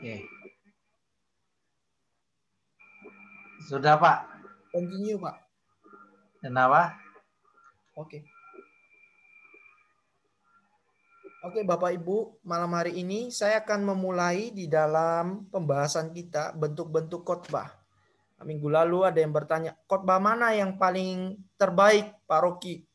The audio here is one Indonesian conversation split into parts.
Oke. Sudah, Pak. Continue, Pak. Kenapa? Oke. Oke, Bapak Ibu, malam hari ini saya akan memulai di dalam pembahasan kita bentuk-bentuk khotbah. Minggu lalu ada yang bertanya, khotbah mana yang paling terbaik, Pak Rocky?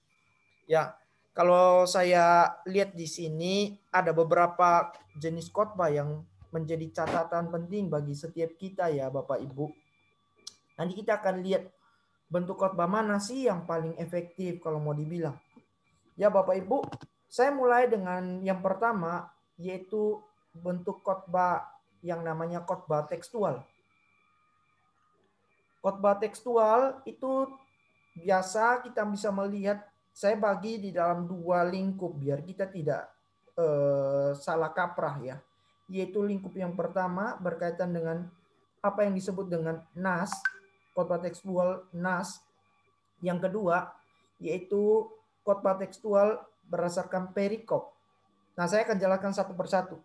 Ya, kalau saya lihat di sini ada beberapa jenis khotbah yang menjadi catatan penting bagi setiap kita ya, Bapak Ibu. Nanti kita akan lihat bentuk khotbah mana sih yang paling efektif kalau mau dibilang. Ya, Bapak Ibu, saya mulai dengan yang pertama, yaitu bentuk khotbah yang namanya khotbah tekstual. Khotbah tekstual itu biasa kita bisa melihat, saya bagi di dalam dua lingkup biar kita tidak salah kaprah ya. Yaitu lingkup yang pertama berkaitan dengan apa yang disebut dengan nas, khotbah tekstual nas. Yang kedua yaitu khotbah tekstual berdasarkan perikop. Nah, saya akan jelaskan satu persatu.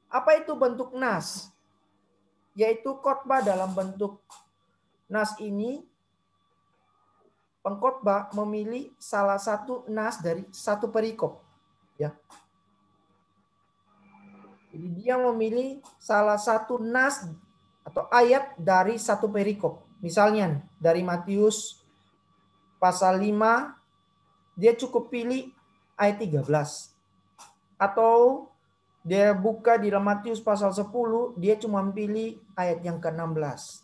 Apa itu bentuk nas? Yaitu khotbah dalam bentuk nas ini, pengkhotbah memilih salah satu nas dari satu perikop. Ya. Jadi dia memilih salah satu nas atau ayat dari satu perikop. Misalnya dari Matius pasal 5, dia cukup pilih ayat 13. Atau dia buka di dalam Matius pasal 10, dia cuma pilih ayat yang ke-16.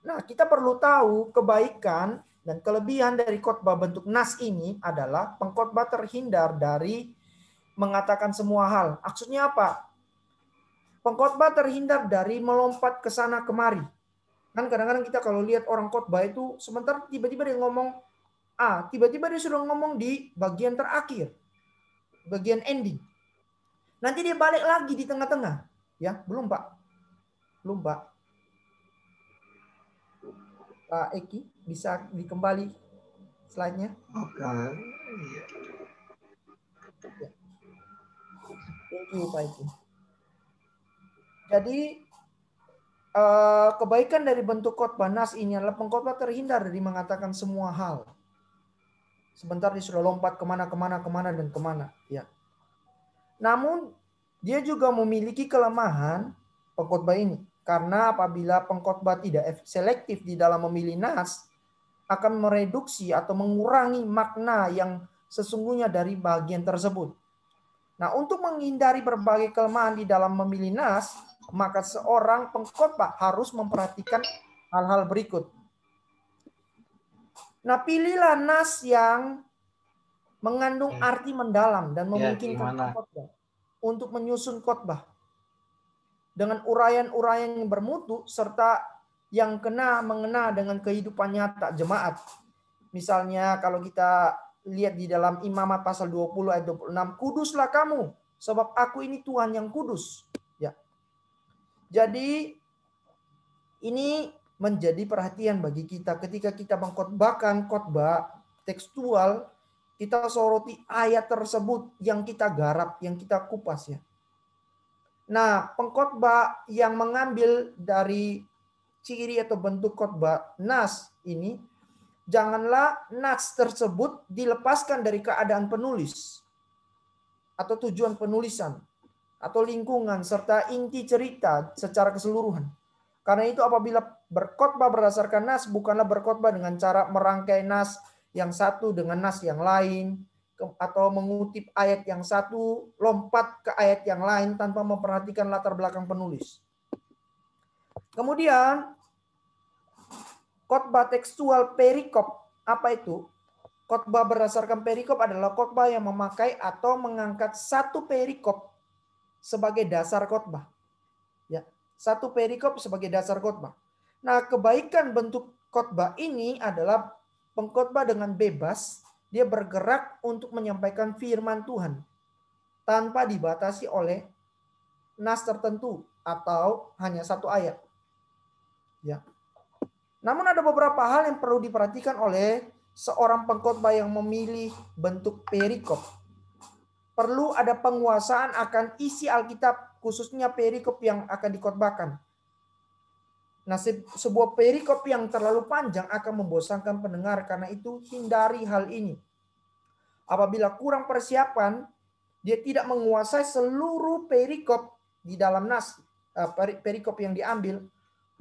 Nah, kita perlu tahu kebaikan dan kelebihan dari khotbah bentuk nas ini adalah pengkhotbah terhindar dari mengatakan semua hal. Maksudnya apa? Pengkhotbah terhindar dari melompat ke sana kemari. Kan kadang-kadang kita kalau lihat orang khotbah itu sebentar tiba-tiba dia ngomong A, tiba-tiba dia sudah ngomong di bagian terakhir, bagian ending. Nanti dia balik lagi di tengah-tengah. Ya, belum Pak. Belum Pak. Pak Eki, bisa dikembali slide-nya? Oke. Ya. Thank you Pak Eki. Jadi kebaikan dari bentuk khotbah nas ini adalah pengkhotbah terhindar dari mengatakan semua hal. Sebentar dia sudah lompat kemana, dan kemana. Ya. Namun dia juga memiliki kelemahan pengkhotbah ini. Karena apabila pengkhotbah tidak selektif di dalam memilih nas, akan mereduksi atau mengurangi makna yang sesungguhnya dari bagian tersebut. Nah, untuk menghindari berbagai kelemahan di dalam memilih nas, maka seorang pengkhotbah harus memperhatikan hal-hal berikut. Nah, pilihlah nas yang mengandung arti mendalam dan memungkinkan pengkhotbah untuk menyusun khotbah dengan uraian-uraian yang bermutu serta yang mengena dengan kehidupan nyata jemaat. Misalnya kalau kita lihat di dalam Imamat pasal 20 ayat 26, kuduslah kamu sebab aku ini Tuhan yang kudus. Ya. Jadi ini menjadi perhatian bagi kita ketika kita mengkhotbahkan khotbah tekstual, kita soroti ayat tersebut yang kita garap, yang kita kupas ya. Nah, pengkhotbah yang mengambil dari ciri atau bentuk khotbah nas ini, janganlah nas tersebut dilepaskan dari keadaan penulis atau tujuan penulisan atau lingkungan serta inti cerita secara keseluruhan. Karena itu apabila berkhotbah berdasarkan nas, bukanlah berkhotbah dengan cara merangkai nas yang satu dengan nas yang lain, atau mengutip ayat yang satu, lompat ke ayat yang lain tanpa memperhatikan latar belakang penulis. Kemudian, khotbah tekstual perikop, apa itu? Khotbah berdasarkan perikop adalah khotbah yang memakai atau mengangkat satu perikop sebagai dasar khotbah. Ya, satu perikop sebagai dasar khotbah. Nah, kebaikan bentuk khotbah ini adalah pengkhotbah dengan bebas. Dia bergerak untuk menyampaikan firman Tuhan tanpa dibatasi oleh nas tertentu atau hanya satu ayat. Ya. Namun ada beberapa hal yang perlu diperhatikan oleh seorang pengkhotbah yang memilih bentuk perikop. Perlu ada penguasaan akan isi Alkitab khususnya perikop yang akan dikhotbahkan. Nah, sebuah perikop yang terlalu panjang akan membosankan pendengar, karena itu hindari hal ini. Apabila kurang persiapan, dia tidak menguasai seluruh perikop di dalam nas, perikop yang diambil,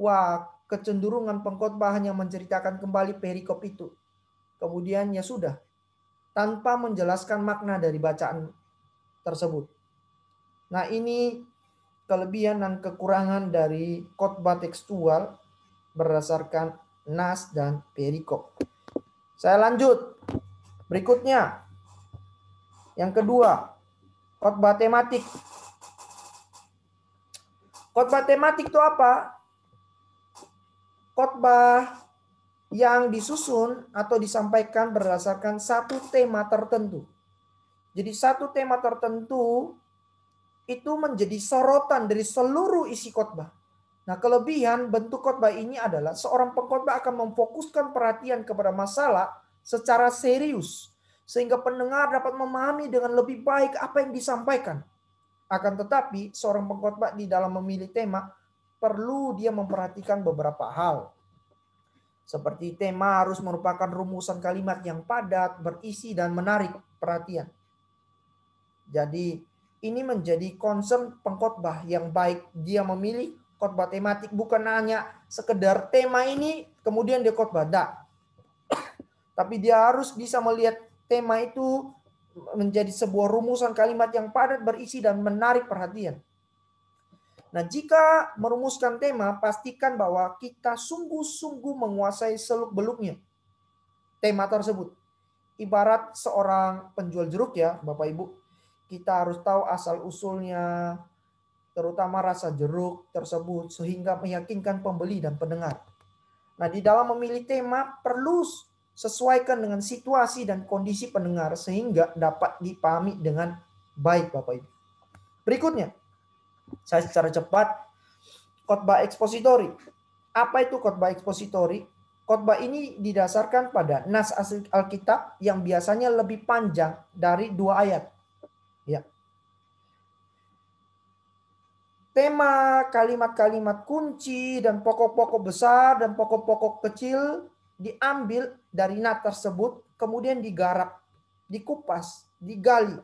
wah, kecenderungan pengkhotbah hanya menceritakan kembali perikop itu. Kemudian ya sudah, tanpa menjelaskan makna dari bacaan tersebut. Nah, ini kelebihan dan kekurangan dari khotbah tekstual berdasarkan nas dan perikop. Saya lanjut. Berikutnya, yang kedua, khotbah tematik. Khotbah tematik itu apa? Khotbah yang disusun atau disampaikan berdasarkan satu tema tertentu. Jadi satu tema tertentu itu menjadi sorotan dari seluruh isi khotbah. Nah, kelebihan bentuk khotbah ini adalah seorang pengkhotbah akan memfokuskan perhatian kepada masalah secara serius, sehingga pendengar dapat memahami dengan lebih baik apa yang disampaikan. Akan tetapi, seorang pengkhotbah di dalam memilih tema perlu dia memperhatikan beberapa hal. Seperti tema harus merupakan rumusan kalimat yang padat, berisi, dan menarik perhatian. Jadi ini menjadi concern pengkhotbah yang baik. Dia memilih khotbah tematik bukan hanya sekedar tema ini kemudian dia khotbah. Tapi dia harus bisa melihat tema itu menjadi sebuah rumusan kalimat yang padat, berisi, dan menarik perhatian. Nah, jika merumuskan tema, pastikan bahwa kita sungguh-sungguh menguasai seluk-beluknya tema tersebut. Ibarat seorang penjual jeruk ya, Bapak Ibu. Kita harus tahu asal-usulnya, terutama rasa jeruk tersebut, sehingga meyakinkan pembeli dan pendengar. Nah, di dalam memilih tema perlu sesuaikan dengan situasi dan kondisi pendengar, sehingga dapat dipahami dengan baik, Bapak Ibu. Berikutnya, saya secara cepat, khotbah ekspositori. Apa itu khotbah ekspositori? Khotbah ini didasarkan pada nas asli Alkitab yang biasanya lebih panjang dari 2 ayat. Ya. Tema, kalimat-kalimat kunci, dan pokok-pokok besar dan pokok-pokok kecil diambil dari nas tersebut, kemudian digarap, dikupas, digali.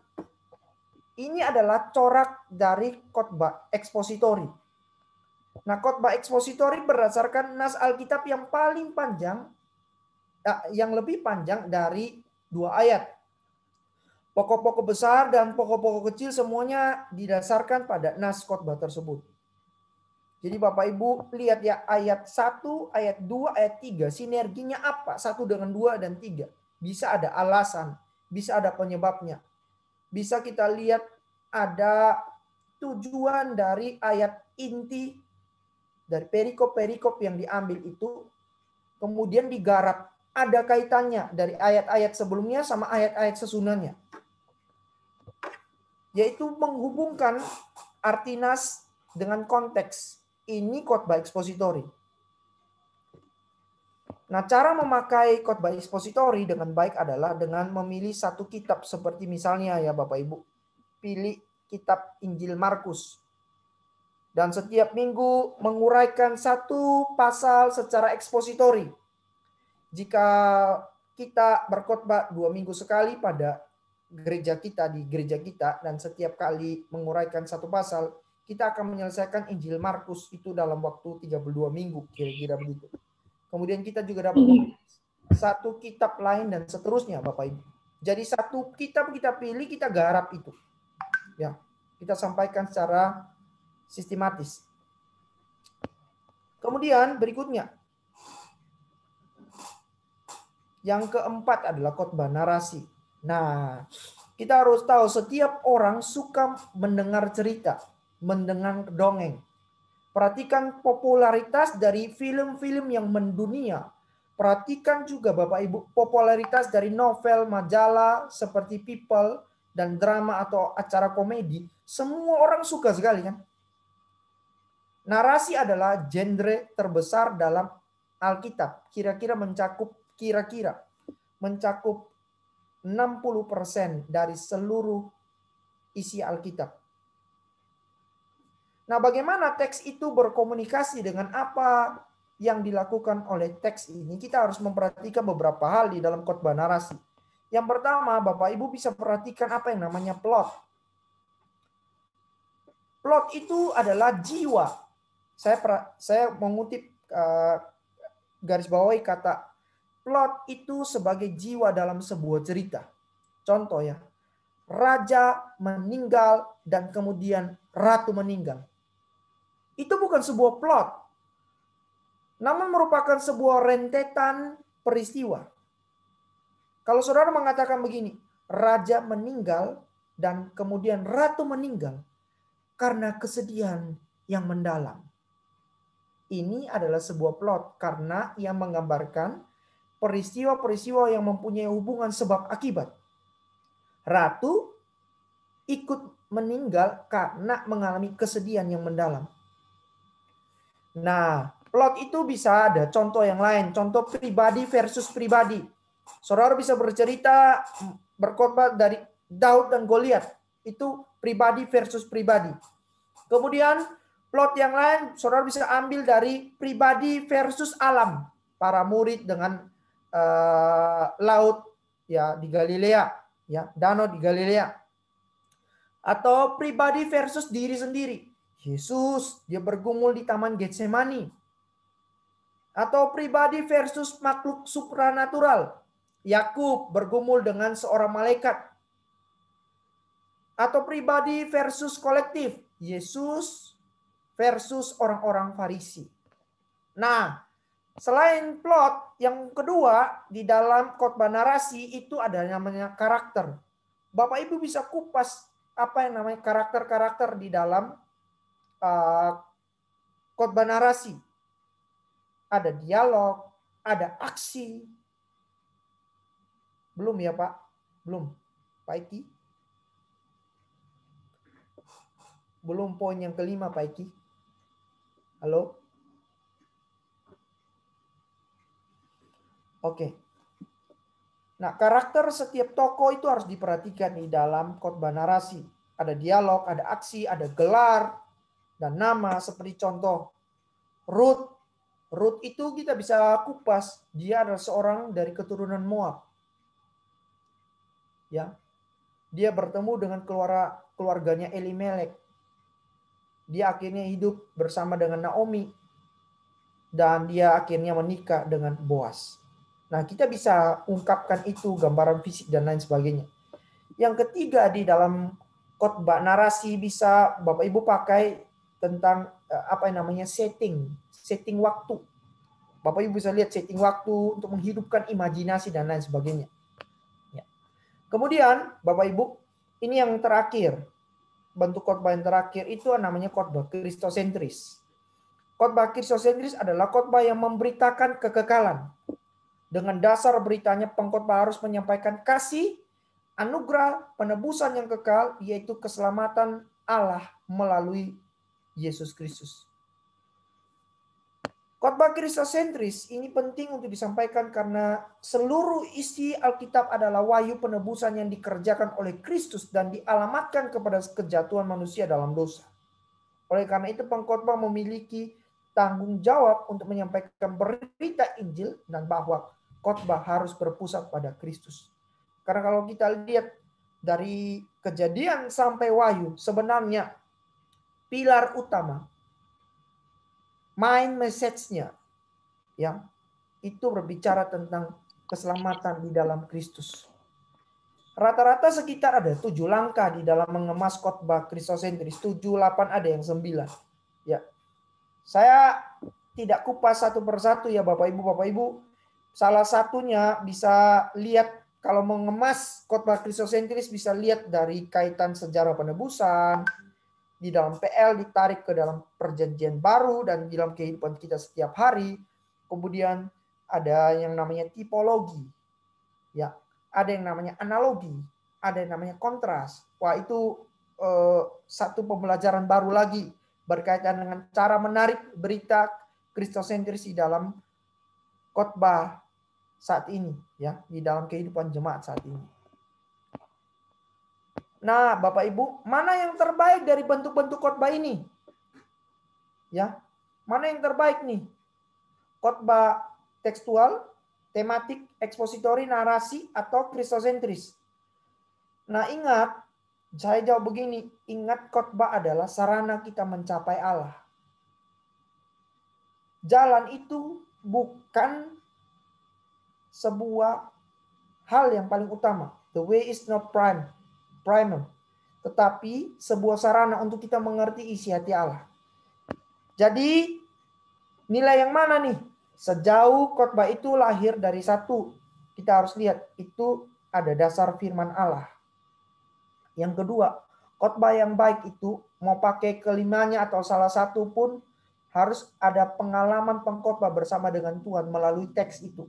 Ini adalah corak dari khotbah ekspositori. Nah, khotbah ekspositori berdasarkan nas Alkitab yang paling panjang, yang lebih panjang dari 2 ayat. Pokok-pokok besar dan pokok-pokok kecil semuanya didasarkan pada nas khotbah tersebut. Jadi Bapak Ibu lihat ya, ayat 1, ayat 2, ayat 3, sinerginya apa? 1 dengan 2 dan 3. Bisa ada alasan, bisa ada penyebabnya. Bisa kita lihat ada tujuan dari ayat inti dari perikop-perikop yang diambil itu, kemudian digarap. Ada kaitannya dari ayat-ayat sebelumnya sama ayat-ayat sesunannya. Yaitu menghubungkan arti nas dengan konteks. Ini khotbah ekspositori. Nah, cara memakai khotbah ekspositori dengan baik adalah dengan memilih satu kitab, seperti misalnya ya Bapak Ibu, pilih kitab Injil Markus. Dan setiap minggu menguraikan satu pasal secara ekspositori. Jika kita berkhotbah 2 minggu sekali pada gereja kita, di gereja kita, dan setiap kali menguraikan satu pasal, kita akan menyelesaikan Injil Markus itu dalam waktu 32 minggu, kira-kira begitu. Kemudian kita juga dapat memilih satu kitab lain dan seterusnya, Bapak Ibu. Jadi satu kitab kita pilih, kita garap itu. Ya, kita sampaikan secara sistematis. Kemudian berikutnya, yang keempat adalah khotbah narasi. Nah, kita harus tahu setiap orang suka mendengar cerita, mendengar dongeng. Perhatikan popularitas dari film-film yang mendunia. Perhatikan juga Bapak Ibu popularitas dari novel, majalah seperti People dan drama atau acara komedi. Semua orang suka sekali kan? Narasi adalah genre terbesar dalam Alkitab. Kira-kira mencakup 60% dari seluruh isi Alkitab. Nah, bagaimana teks itu berkomunikasi dengan apa yang dilakukan oleh teks ini? Kita harus memperhatikan beberapa hal di dalam khotbah narasi. Yang pertama, Bapak Ibu bisa perhatikan apa yang namanya plot. Plot itu adalah jiwa. Saya mengutip garis bawahi kata plot itu sebagai jiwa dalam sebuah cerita. Contoh ya, raja meninggal dan kemudian ratu meninggal. Itu bukan sebuah plot, namun merupakan sebuah rentetan peristiwa. Kalau saudara mengatakan begini, raja meninggal dan kemudian ratu meninggal karena kesedihan yang mendalam. Ini adalah sebuah plot karena ia menggambarkan peristiwa-peristiwa yang mempunyai hubungan sebab akibat. Ratu ikut meninggal karena mengalami kesedihan yang mendalam. Nah, plot itu bisa ada contoh yang lain, contoh pribadi versus pribadi. Saudara bisa bercerita berkhotbah dari Daud dan Goliat, itu pribadi versus pribadi. Kemudian plot yang lain saudara bisa ambil dari pribadi versus alam, para murid dengan laut ya di Galilea, ya danau di Galilea. Atau pribadi versus diri sendiri. Yesus dia bergumul di Taman Getsemani. Atau pribadi versus makhluk supranatural. Yakub bergumul dengan seorang malaikat. Atau pribadi versus kolektif. Yesus versus orang-orang Farisi. Nah, selain plot, yang kedua di dalam khotbah narasi itu ada namanya karakter. Bapak Ibu bisa kupas apa yang namanya karakter-karakter di dalam khotbah narasi. Ada dialog, ada aksi. Belum ya Pak? Belum. Pak Iki? Belum poin yang kelima Pak Iki? Halo? Oke. Nah, karakter setiap tokoh itu harus diperhatikan di dalam khotbah narasi. Ada dialog, ada aksi, ada gelar, dan nama seperti contoh Ruth. Ruth itu kita bisa kupas, dia adalah seorang dari keturunan Moab. Ya. Dia bertemu dengan keluarganya Elimelek. Dia akhirnya hidup bersama dengan Naomi dan dia akhirnya menikah dengan Boaz. Nah, kita bisa ungkapkan itu gambaran fisik dan lain sebagainya. Yang ketiga di dalam khotbah narasi bisa Bapak Ibu pakai tentang apa yang namanya setting waktu. Bapak Ibu bisa lihat setting waktu untuk menghidupkan imajinasi dan lain sebagainya. Ya. Kemudian Bapak Ibu, ini yang terakhir. Bentuk khotbah yang terakhir itu namanya khotbah kristosentris. Khotbah kristosentris adalah khotbah yang memberitakan kekekalan. Dengan dasar beritanya pengkhotbah harus menyampaikan kasih, anugerah, penebusan yang kekal, yaitu keselamatan Allah melalui Yesus Kristus. Khotbah kristosentris ini penting untuk disampaikan karena seluruh isi Alkitab adalah wahyu penebusan yang dikerjakan oleh Kristus dan dialamatkan kepada kejatuhan manusia dalam dosa. Oleh karena itu pengkhotbah memiliki tanggung jawab untuk menyampaikan berita Injil dan bahwa khotbah harus berpusat pada Kristus. Karena kalau kita lihat dari Kejadian sampai Wahyu, sebenarnya pilar utama main message-nya ya itu berbicara tentang keselamatan di dalam Kristus. Rata-rata sekitar ada 7 langkah di dalam mengemas khotbah kristosentris. 7, 8, ada yang 9. Ya. Saya tidak kupas satu persatu ya Bapak Ibu. Salah satunya bisa lihat kalau mengemas khotbah kristosentris bisa lihat dari kaitan sejarah penebusan, di dalam PL ditarik ke dalam perjanjian baru dan di dalam kehidupan kita setiap hari. Kemudian ada yang namanya tipologi. Ya, ada yang namanya analogi, ada yang namanya kontras. Wah, itu satu pembelajaran baru lagi berkaitan dengan cara menarik berita kristosentris di dalam khotbah saat ini, ya, di dalam kehidupan jemaat saat ini. Nah, Bapak Ibu, mana yang terbaik dari bentuk-bentuk khotbah ini? Ya, mana yang terbaik nih? Khotbah tekstual, tematik, ekspositori, narasi, atau kristosentris? Nah, ingat, saya jawab begini, ingat khotbah adalah sarana kita mencapai Allah. Jalan itu bukan sebuah hal yang paling utama. The way is not primal. Tetapi sebuah sarana untuk kita mengerti isi hati Allah. Jadi nilai yang mana nih? Sejauh khotbah itu lahir dari satu, kita harus lihat itu ada dasar firman Allah. Yang kedua, khotbah yang baik itu mau pakai kelimanya atau salah satu pun harus ada pengalaman pengkhotbah bersama dengan Tuhan melalui teks itu.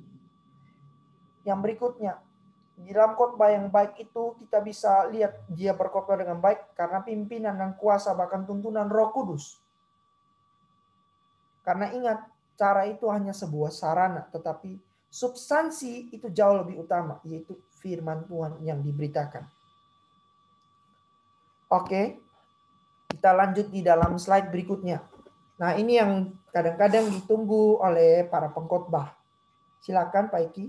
Yang berikutnya, di dalam khotbah yang baik itu kita bisa lihat dia berkhotbah dengan baik karena pimpinan dan kuasa bahkan tuntunan Roh Kudus. Karena ingat, cara itu hanya sebuah sarana, tetapi substansi itu jauh lebih utama, yaitu firman Tuhan yang diberitakan. Oke, kita lanjut di dalam slide berikutnya. Nah, ini yang kadang-kadang ditunggu oleh para pengkhotbah. Silakan Pak Iki.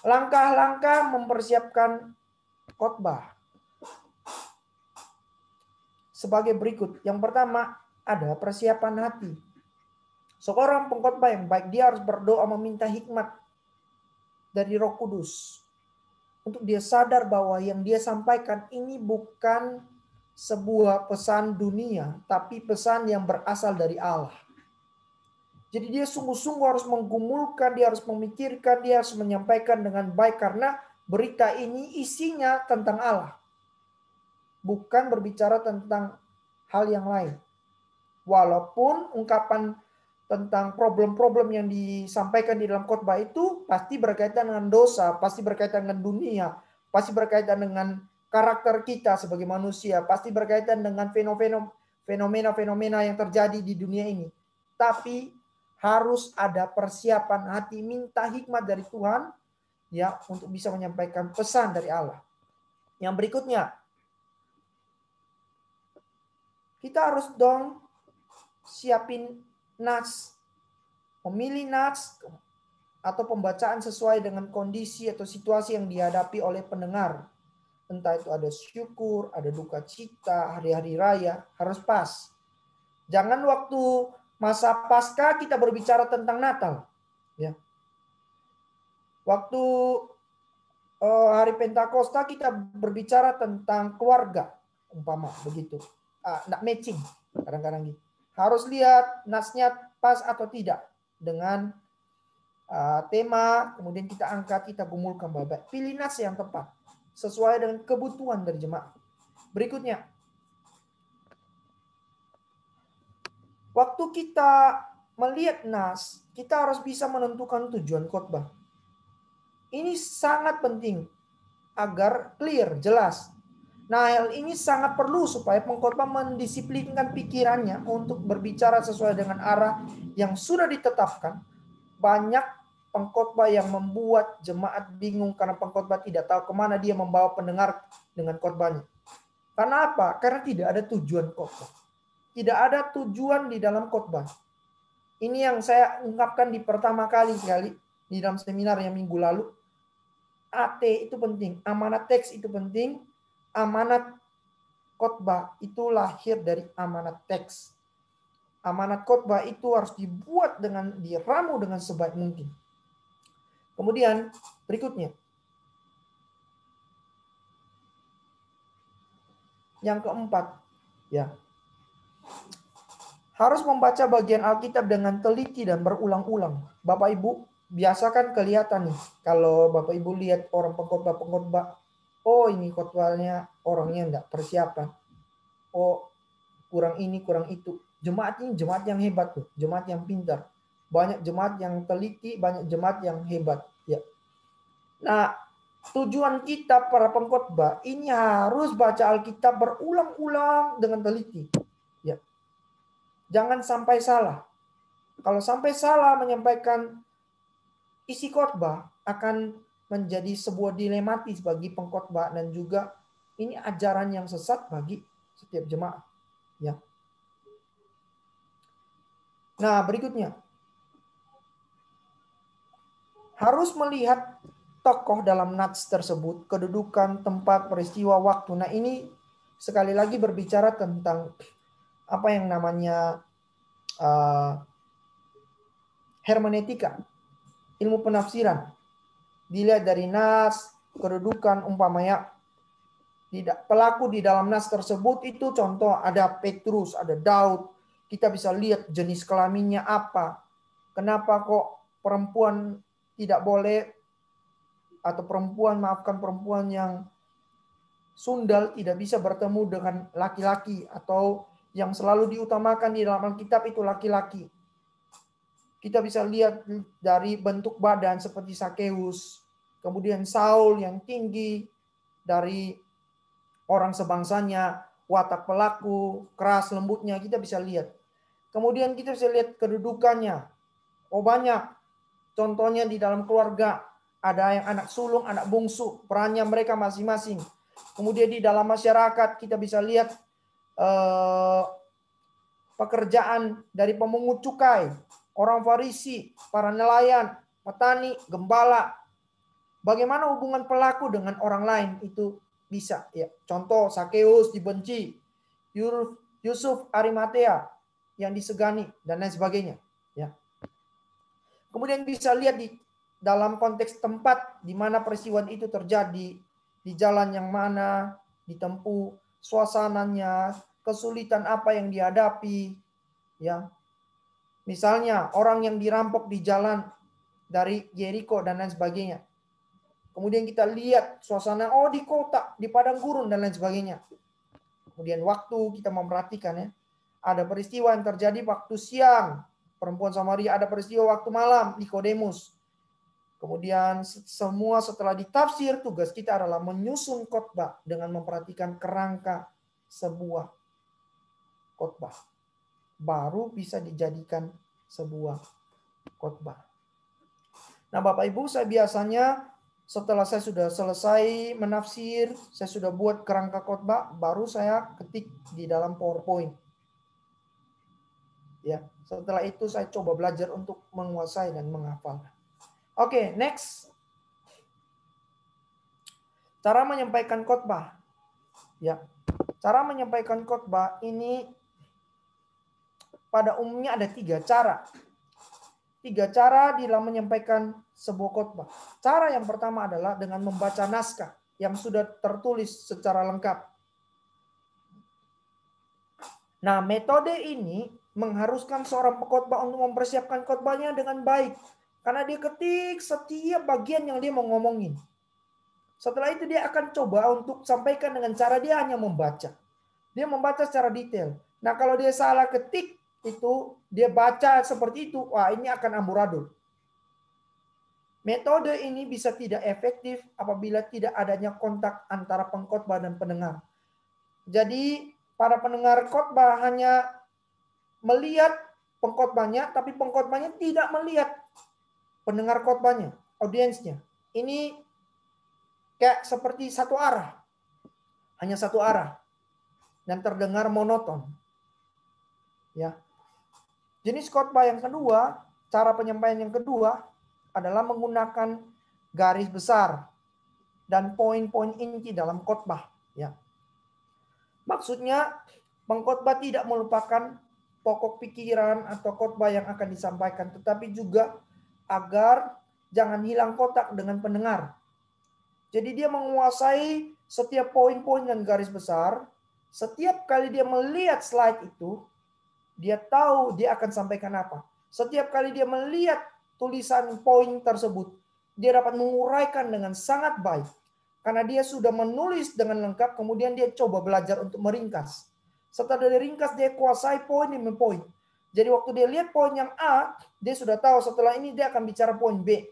Langkah-langkah mempersiapkan khotbah sebagai berikut. Yang pertama, ada persiapan hati. Seorang pengkhotbah yang baik, dia harus berdoa meminta hikmat dari Roh Kudus. Untuk dia sadar bahwa yang dia sampaikan ini bukan sebuah pesan dunia, tapi pesan yang berasal dari Allah. Jadi dia sungguh-sungguh harus menggumulkan, dia harus memikirkan, dia harus menyampaikan dengan baik karena berita ini isinya tentang Allah. Bukan berbicara tentang hal yang lain. Walaupun ungkapan tentang problem-problem yang disampaikan di dalam khotbah itu pasti berkaitan dengan dosa, pasti berkaitan dengan dunia, pasti berkaitan dengan karakter kita sebagai manusia, pasti berkaitan dengan fenomena-fenomena yang terjadi di dunia ini. Tapi harus ada persiapan hati, minta hikmat dari Tuhan ya untuk bisa menyampaikan pesan dari Allah. Yang berikutnya, kita harus dong siapin nats, memilih nats atau pembacaan sesuai dengan kondisi atau situasi yang dihadapi oleh pendengar. Entah itu ada syukur, ada duka cita, hari-hari raya, harus pas. Jangan waktu masa Paskah kita berbicara tentang Natal. Ya. Waktu hari Pentakosta kita berbicara tentang keluarga, umpama begitu. Nggak matching kadang-kadang gitu. Harus lihat nasnya pas atau tidak dengan tema, kemudian kita angkat, kita gumulkan baik-baik. Pilih nas yang tepat sesuai dengan kebutuhan dari jemaat. Berikutnya, waktu kita melihat nas, kita harus bisa menentukan tujuan khotbah. Ini sangat penting agar clear, jelas. Nah, hal ini sangat perlu supaya pengkhotbah mendisiplinkan pikirannya untuk berbicara sesuai dengan arah yang sudah ditetapkan. Banyak pengkhotbah yang membuat jemaat bingung karena pengkhotbah tidak tahu kemana dia membawa pendengar dengan khotbahnya. Karena apa? Karena tidak ada tujuan khotbah. Tidak ada tujuan di dalam khotbah. Ini yang saya ungkapkan di pertama kali di dalam seminar yang minggu lalu. AT itu penting, amanat teks itu penting. Amanat khotbah itu lahir dari amanat teks. Amanat khotbah itu harus dibuat dengan diramu dengan sebaik mungkin. Kemudian berikutnya. Yang keempat, ya. Harus membaca bagian Alkitab dengan teliti dan berulang-ulang. Bapak Ibu, biasa kan kelihatan nih kalau Bapak Ibu lihat orang pengkhotbah, oh ini khotbahnya orangnya enggak persiapan. Oh, kurang ini, kurang itu. Jemaat ini jemaat yang hebat tuh, jemaat yang pintar. Banyak jemaat yang teliti, banyak jemaat yang hebat, ya. Nah, tujuan kita para pengkhotbah ini harus baca Alkitab berulang-ulang dengan teliti. Ya. Jangan sampai salah. Kalau sampai salah menyampaikan isi khotbah akan menjadi sebuah dilematis bagi pengkhotbah dan juga ini ajaran yang sesat bagi setiap jemaat. Ya. Nah, berikutnya. Harus melihat tokoh dalam nats tersebut, kedudukan, tempat, peristiwa, waktu. Nah, ini sekali lagi berbicara tentang apa yang namanya hermeneutika, ilmu penafsiran. Dilihat dari nas, kedudukan, umpamanya pelaku di dalam nas tersebut itu contoh ada Petrus, ada Daud. Kita bisa lihat jenis kelaminnya apa. Kenapa kok perempuan tidak boleh, atau perempuan yang sundal tidak bisa bertemu dengan laki-laki, atau yang selalu diutamakan di dalam Alkitab itu laki-laki. Kita bisa lihat dari bentuk badan seperti Sakeus, kemudian Saul yang tinggi dari orang sebangsanya, watak pelaku, keras lembutnya kita bisa lihat. Kemudian kita bisa lihat kedudukannya. Oh, banyak. Contohnya di dalam keluarga, ada yang anak sulung, anak bungsu, perannya mereka masing-masing. Kemudian di dalam masyarakat kita bisa lihat pekerjaan dari pemungut cukai, orang Farisi, para nelayan, petani, gembala. Bagaimana hubungan pelaku dengan orang lain itu bisa ya. Contoh Sakeus dibenci, Yusuf Arimatea yang disegani dan lain sebagainya ya. Kemudian bisa lihat di dalam konteks tempat di mana peristiwa itu terjadi, di jalan yang mana ditempuh, suasananya, kesulitan apa yang dihadapi ya. Misalnya orang yang dirampok di jalan dari Jericho dan lain sebagainya. Kemudian kita lihat suasana di kota, di padang gurun dan lain sebagainya. Kemudian waktu kita memperhatikan ya. Ada peristiwa yang terjadi waktu siang, perempuan Samaria, ada peristiwa waktu malam, Nikodemus. Kemudian semua setelah ditafsir, tugas kita adalah menyusun khotbah dengan memperhatikan kerangka sebuah khotbah. Baru bisa dijadikan sebuah khotbah. Nah, Bapak Ibu, saya biasanya setelah saya sudah selesai menafsir, saya sudah buat kerangka khotbah, baru saya ketik di dalam PowerPoint. Ya, setelah itu saya coba belajar untuk menguasai dan menghafal. Oke, next. Cara menyampaikan khotbah. Ya. Cara menyampaikan khotbah ini pada umumnya ada 3 cara. 3 cara dalam menyampaikan sebuah khotbah. Cara yang pertama adalah dengan membaca naskah yang sudah tertulis secara lengkap. Nah, metode ini mengharuskan seorang pengkhotbah untuk mempersiapkan khotbahnya dengan baik. Karena dia ketik setiap bagian yang dia mau ngomongin. Setelah itu dia akan coba untuk sampaikan dengan cara dia hanya membaca. Dia membaca secara detail. Nah, kalau dia salah ketik itu, dia baca seperti itu, wah ini akan amburadul. Metode ini bisa tidak efektif apabila tidak adanya kontak antara pengkhotbah dan pendengar. Jadi para pendengar khotbah hanya melihat pengkhotbahnya, tapi pengkhotbahnya tidak melihat pendengar khotbahnya, audiensnya. Ini kayak seperti satu arah, hanya satu arah, dan terdengar monoton. Ya. Jenis khotbah yang kedua, cara penyampaian yang kedua adalah menggunakan garis besar dan poin-poin inti dalam khotbah. Ya. Maksudnya pengkhotbah tidak melupakan pokok pikiran atau khotbah yang akan disampaikan, tetapi juga agar jangan hilang kontak dengan pendengar. Jadi dia menguasai setiap poin-poin dan garis besar. Setiap kali dia melihat slide itu, dia tahu dia akan sampaikan apa. Setiap kali dia melihat tulisan poin tersebut, dia dapat menguraikan dengan sangat baik. Karena dia sudah menulis dengan lengkap, kemudian dia coba belajar untuk meringkas. Setelah dia ringkas, dia kuasai poin demi poin. Jadi waktu dia lihat poin yang A, dia sudah tahu setelah ini dia akan bicara poin B.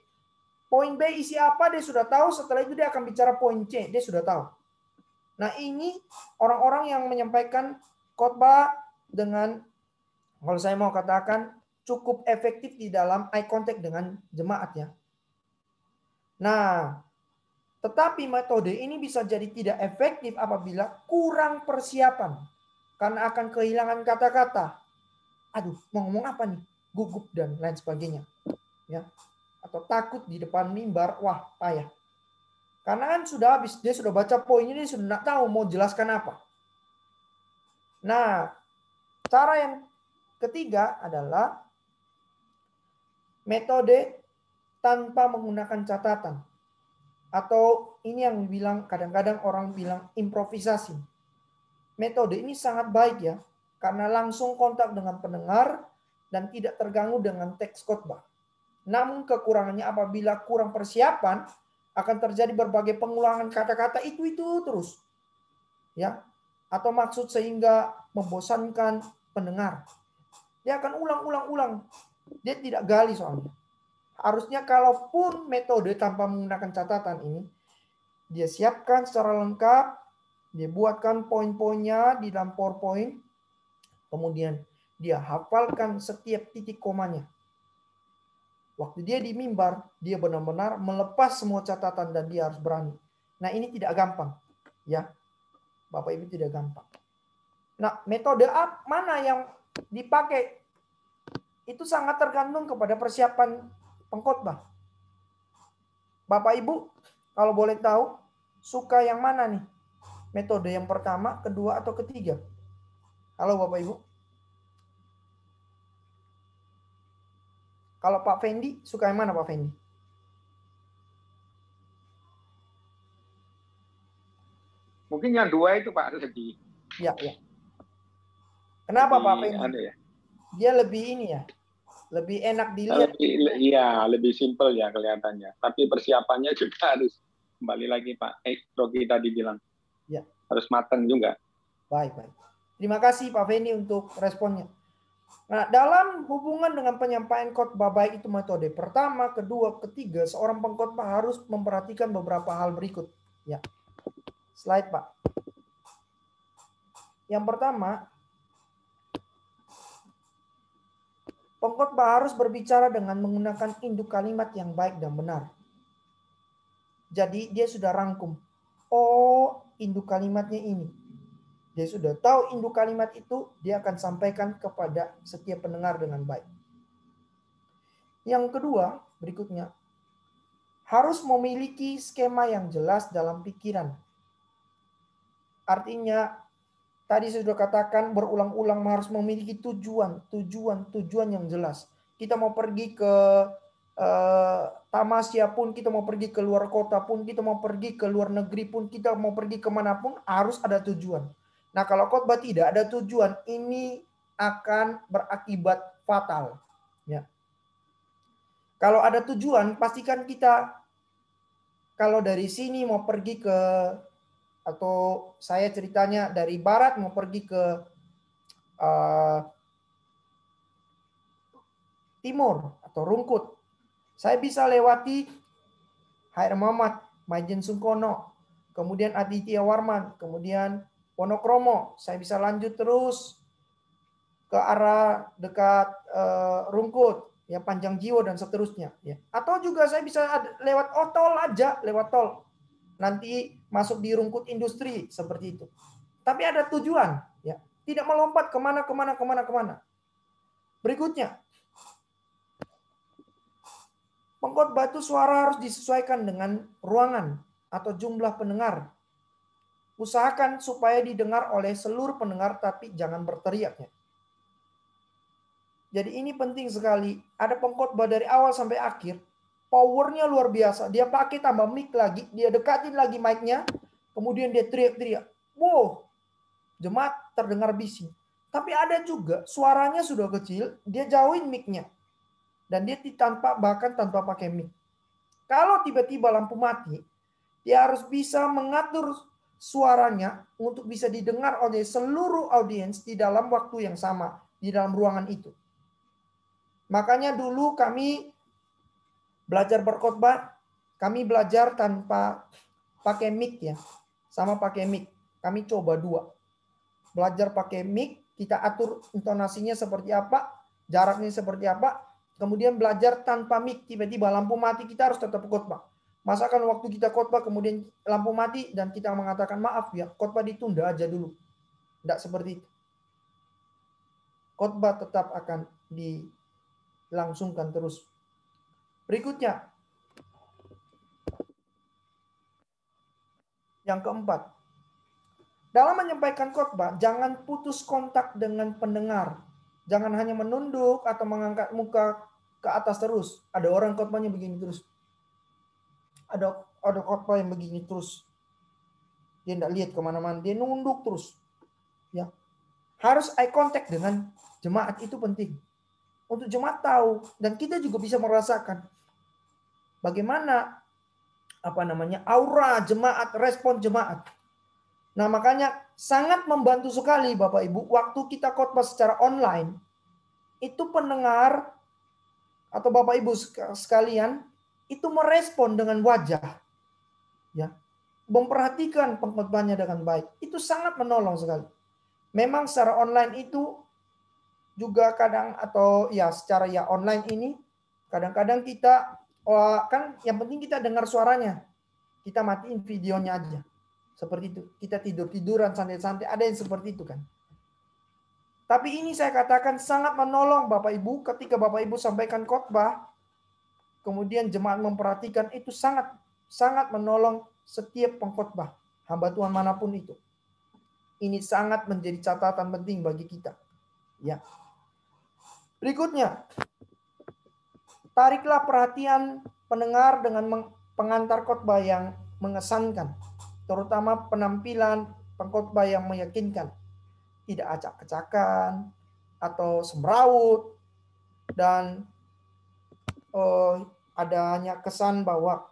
Poin B isi apa dia sudah tahu, setelah itu dia akan bicara poin C, dia sudah tahu. Nah ini orang-orang yang menyampaikan khotbah dengan, kalau saya mau katakan, cukup efektif di dalam eye contact dengan jemaat ya. Nah, tetapi metode ini bisa jadi tidak efektif apabila kurang persiapan. Karena akan kehilangan kata-kata. Aduh, mau ngomong apa nih? gugup dan lain sebagainya. Ya. Atau takut di depan mimbar, wah payah. Karena kan sudah habis, dia sudah baca poinnya, dia sudah tidak tahu mau jelaskan apa. Nah, cara yang ketiga adalah metode tanpa menggunakan catatan. Atau ini yang bilang, kadang-kadang orang bilang improvisasi. Metode ini sangat baik ya, karena langsung kontak dengan pendengar dan tidak terganggu dengan teks khotbah. Namun kekurangannya apabila kurang persiapan, akan terjadi berbagai pengulangan kata-kata itu terus. Ya. Atau maksud sehingga membosankan pendengar. Dia akan ulang-ulang. Dia tidak gali soalnya. Harusnya kalaupun metode tanpa menggunakan catatan ini, dia siapkan secara lengkap, dia buatkan poin-poinnya di dalam PowerPoint, kemudian dia hafalkan setiap titik komanya. Waktu dia di mimbar, dia benar-benar melepas semua catatan dan dia harus berani. Nah, ini tidak gampang. Ya, Bapak Ibu, tidak gampang. Nah, metode mana yang dipakai? Itu sangat tergantung kepada persiapan pengkhotbah. Bapak Ibu, kalau boleh tahu, suka yang mana nih? Metode yang pertama, kedua, atau ketiga? Halo Bapak Ibu. Kalau Pak Fendi, suka yang mana Pak Fendi? Mungkin yang dua itu Pak, lebih. Ya. Kenapa lebih, Pak Fendi? Ya. Dia lebih ini ya, lebih enak dilihat. Lebih simpel ya kelihatannya. Tapi persiapannya juga harus, kembali lagi Pak Rocky tadi bilang, ya, harus matang juga. Baik. Terima kasih Pak Fendi untuk responnya. Nah, dalam hubungan dengan penyampaian khotbah baik itu metode pertama, kedua, ketiga, seorang pengkhotbah harus memperhatikan beberapa hal berikut. Ya. Slide, Pak. Yang pertama, pengkhotbah harus berbicara dengan menggunakan induk kalimat yang baik dan benar. Jadi dia sudah rangkum. Oh, induk kalimatnya ini. Dia sudah tahu induk kalimat itu, dia akan sampaikan kepada setiap pendengar dengan baik. Yang kedua, berikutnya, harus memiliki skema yang jelas dalam pikiran. Artinya, tadi saya sudah katakan berulang-ulang harus memiliki tujuan yang jelas. Kita mau pergi ke tamasya pun, kita mau pergi ke luar kota pun, kita mau pergi ke luar negeri pun, kita mau pergi kemanapun, harus ada tujuan. Nah, kalau khotbah tidak ada tujuan, ini akan berakibat fatal. Ya. Kalau ada tujuan, pastikan kita, kalau dari sini mau pergi ke, atau saya ceritanya dari barat mau pergi ke timur atau Rungkut, saya bisa lewati Hair Mamat, Maijen Sungkono, kemudian Aditya Warman, kemudian Wonokromo. Saya bisa lanjut terus ke arah dekat Rungkut, ya Panjang Jiwo dan seterusnya. Ya. Atau juga saya bisa lewat tol aja, lewat tol. Nanti masuk di Rungkut Industri seperti itu. Tapi ada tujuan, ya. Tidak melompat kemana. Berikutnya, pengkhotbah itu suara harus disesuaikan dengan ruangan atau jumlah pendengar. Usahakan supaya didengar oleh seluruh pendengar, tapi jangan berteriak. Ya. Jadi ini penting sekali. Ada pengkhotbah dari awal sampai akhir, powernya luar biasa. Dia pakai tambah mic lagi, dia dekatin lagi mic-nya, kemudian dia teriak-teriak. Wow, jemaat terdengar bising. Tapi ada juga suaranya sudah kecil, dia jauhin mic-nya. Dan dia bahkan tanpa pakai mic. Kalau tiba-tiba lampu mati, dia harus bisa mengatur suaranya untuk bisa didengar oleh seluruh audiens di dalam waktu yang sama, di dalam ruangan itu. Makanya dulu kami belajar berkhotbah, kami belajar tanpa pakai mic ya, sama pakai mic. Kami coba dua. Belajar pakai mic, kita atur intonasinya seperti apa, jaraknya seperti apa. Kemudian belajar tanpa mic, tiba-tiba lampu mati, kita harus tetap khotbah. Masakan waktu kita khotbah kemudian lampu mati dan kita mengatakan maaf ya, khotbah ditunda aja dulu. Tidak seperti itu. Khotbah tetap akan langsungkan terus. Berikutnya, yang keempat, dalam menyampaikan khotbah, jangan putus kontak dengan pendengar. Jangan hanya menunduk atau mengangkat muka ke atas terus. Ada orang khotbahnya begini terus. Ada khotbah yang begini terus. Dia tidak lihat kemana-mana. Dia nunduk terus. Ya, harus eye contact dengan jemaat, itu penting. Untuk jemaat tahu, dan kita juga bisa merasakan bagaimana aura jemaat, respon jemaat. Nah, makanya sangat membantu sekali Bapak Ibu waktu kita khotbah secara online, itu pendengar atau Bapak Ibu sekalian itu merespon dengan wajah. Ya. Memperhatikan pengkhotbahnya dengan baik. Itu sangat menolong sekali. Memang secara online itu juga kadang, atau ya secara ya online ini kadang-kadang kita kan yang penting kita dengar suaranya. Kita matiin videonya aja. Seperti itu. Kita tidur-tiduran santai-santai, ada yang seperti itu kan. Tapi ini saya katakan sangat menolong Bapak Ibu ketika Bapak Ibu sampaikan khotbah, kemudian jemaat memperhatikan, itu sangat menolong setiap pengkhotbah, hamba Tuhan manapun itu. Ini sangat menjadi catatan penting bagi kita. Ya. Berikutnya, tariklah perhatian pendengar dengan pengantar khotbah yang mengesankan, terutama penampilan pengkhotbah yang meyakinkan, tidak acak-acakan atau semrawut, dan adanya kesan bahwa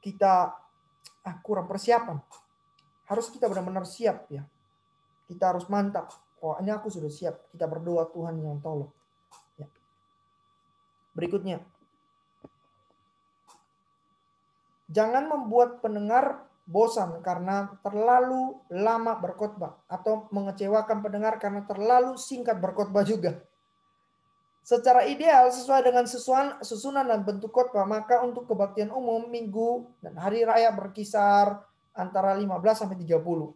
kita kurang persiapan. Harus kita benar-benar siap ya. Kita harus mantap. Oh, ini aku sudah siap. Kita berdoa Tuhan yang tolong. Ya. Berikutnya, jangan membuat pendengar bosan karena terlalu lama berkhotbah, atau mengecewakan pendengar karena terlalu singkat berkhotbah juga. Secara ideal, sesuai dengan susunan dan bentuk khotbah, maka untuk kebaktian umum, minggu, dan hari raya berkisar antara 15 sampai 30.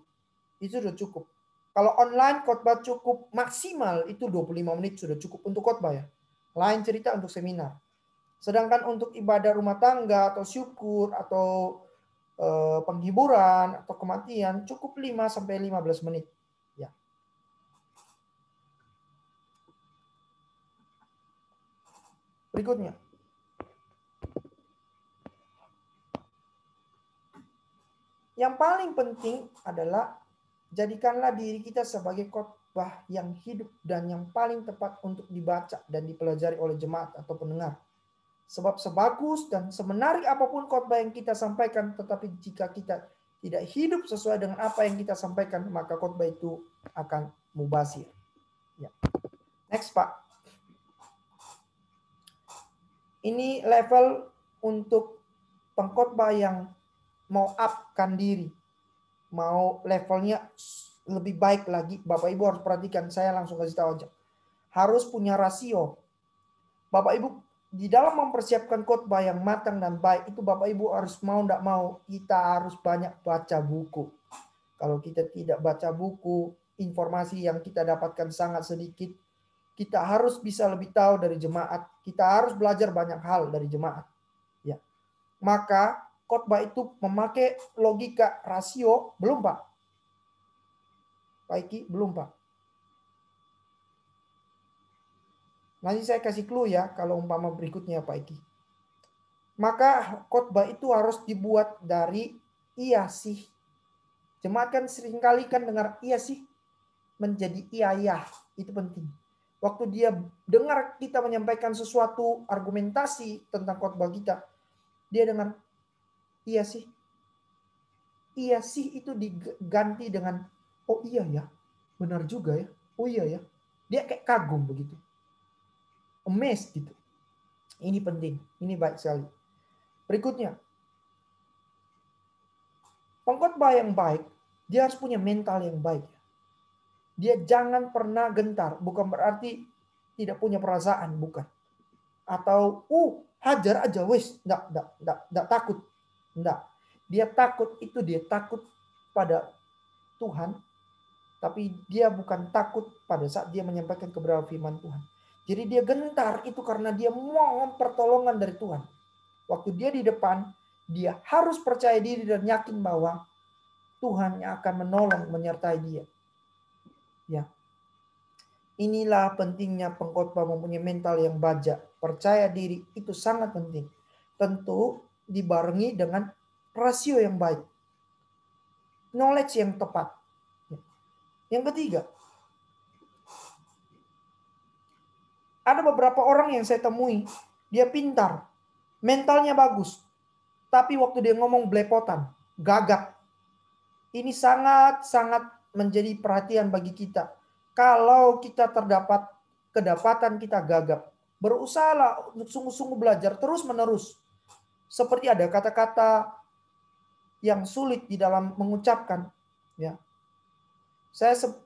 Itu sudah cukup. Kalau online khotbah cukup maksimal itu 25 menit sudah cukup untuk khotbah ya. Lain cerita untuk seminar. Sedangkan untuk ibadah rumah tangga atau syukur atau penghiburan atau kematian cukup 5 sampai 15 menit. Ya. Berikutnya. Yang paling penting adalah jadikanlah diri kita sebagai khotbah yang hidup dan yang paling tepat untuk dibaca dan dipelajari oleh jemaat atau pendengar. Sebab sebagus dan semenarik apapun khotbah yang kita sampaikan, tetapi jika kita tidak hidup sesuai dengan apa yang kita sampaikan, maka khotbah itu akan mubazir. Ya. Next, Pak. Ini level untuk pengkhotbah yang mau upkan diri, mau levelnya lebih baik lagi. Bapak Ibu harus perhatikan, saya langsung kasih tahu aja. Harus punya rasio. Bapak Ibu di dalam mempersiapkan khotbah yang matang dan baik itu, Bapak Ibu harus mau tidak mau kita harus banyak baca buku. Kalau kita tidak baca buku, informasi yang kita dapatkan sangat sedikit. Kita harus bisa lebih tahu dari jemaat. Kita harus belajar banyak hal dari jemaat. Ya. Maka khotbah itu memakai logika rasio, belum Pak? Pak Iki, belum Pak? Nanti saya kasih clue ya kalau umpama berikutnya Pak Iki. Maka khotbah itu harus dibuat dari iya sih. Jemaat kan seringkali kan dengar iya sih menjadi iya ya. Itu penting. Waktu dia dengar kita menyampaikan sesuatu argumentasi tentang khotbah kita, dia dengar iya sih. Iya sih itu diganti dengan oh iya ya. Benar juga ya. Oh iya ya. Dia kayak kagum begitu. Amazed gitu. Ini penting. Ini baik sekali. Berikutnya. Pengkhotbah yang baik, dia harus punya mental yang baik. Dia jangan pernah gentar. Bukan berarti tidak punya perasaan. Bukan. Atau, hajar aja. Wis. Nggak takut. Nggak. Dia takut itu dia takut pada Tuhan. Tapi dia bukan takut pada saat dia menyampaikan kebenaran firman Tuhan. Jadi dia gentar itu karena dia mohon pertolongan dari Tuhan. Waktu dia di depan, dia harus percaya diri dan yakin bahwa Tuhan yang akan menolong, menyertai dia. Ya. Inilah pentingnya pengkhotbah mempunyai mental yang baja. Percaya diri itu sangat penting. Tentu dibarengi dengan rasio yang baik. Knowledge yang tepat. Yang ketiga, ada beberapa orang yang saya temui, dia pintar, mentalnya bagus, tapi waktu dia ngomong belepotan, gagap. Ini sangat-sangat menjadi perhatian bagi kita. Kalau kita terdapat kedapatan kita gagap, berusahalah untuk sungguh-sungguh belajar terus-menerus. Seperti ada kata-kata yang sulit di dalam mengucapkan, ya.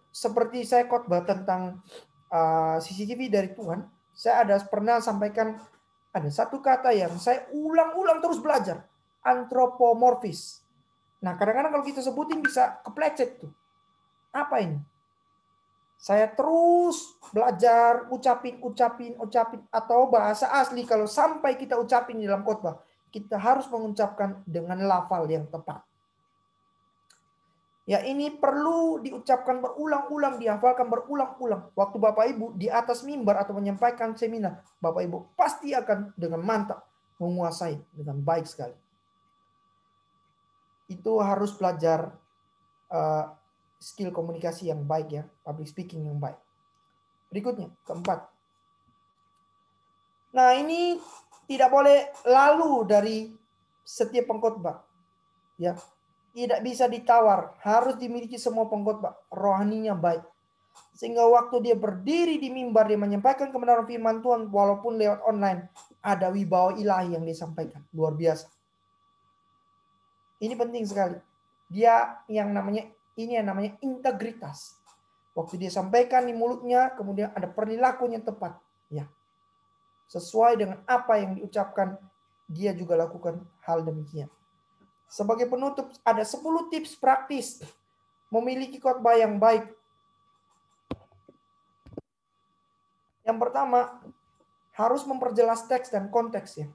Seperti saya khotbah tentang CCTV dari Tuhan, saya ada pernah sampaikan ada satu kata yang saya ulang-ulang terus belajar, antropomorfis. Nah, kadang-kadang kalau kita sebutin bisa keplecet tuh. Apa ini? Saya terus belajar, ucapin, atau bahasa asli kalau sampai kita ucapin di dalam khotbah, kita harus mengucapkan dengan lafal yang tepat. Ya, ini perlu diucapkan berulang-ulang, dihafalkan berulang-ulang. Waktu Bapak Ibu di atas mimbar atau menyampaikan seminar, Bapak Ibu pasti akan dengan mantap menguasai dengan baik sekali. Itu harus belajar skill komunikasi yang baik ya, public speaking yang baik. Berikutnya, keempat. Nah, ini tidak boleh lalu dari setiap pengkhotbah. Ya. Tidak bisa ditawar, harus dimiliki semua pengkhotbah, rohaninya baik. Sehingga waktu dia berdiri di mimbar, dia menyampaikan kebenaran firman Tuhan walaupun lewat online, ada wibawa ilahi yang disampaikan, luar biasa. Ini penting sekali. Dia yang namanya integritas. Waktu dia sampaikan di mulutnya, kemudian ada perilakunya tepat, ya. Sesuai dengan apa yang diucapkan, dia juga lakukan hal demikian. Sebagai penutup, ada 10 tips praktis memiliki khotbah yang baik. Yang pertama, harus memperjelas teks dan konteks ya.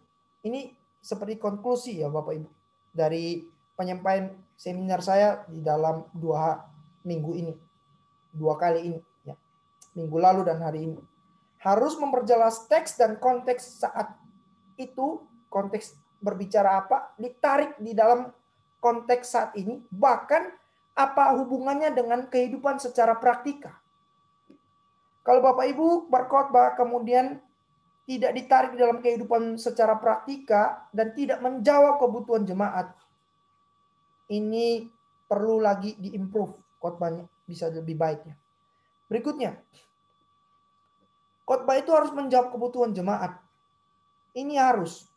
Ini seperti konklusi ya Bapak Ibu dari penyampaian seminar saya di dalam 2 minggu ini. 2 kali ini ya. Minggu lalu dan hari ini. Harus memperjelas teks dan konteks saat itu, konteks berbicara apa, ditarik di dalam konteks saat ini, bahkan apa hubungannya dengan kehidupan secara praktika. Kalau Bapak Ibu berkhotbah kemudian tidak ditarik di dalam kehidupan secara praktika dan tidak menjawab kebutuhan jemaat, ini perlu lagi diimprove khotbahnya, bisa lebih baiknya. Berikutnya, khotbah itu harus menjawab kebutuhan jemaat. Ini harus.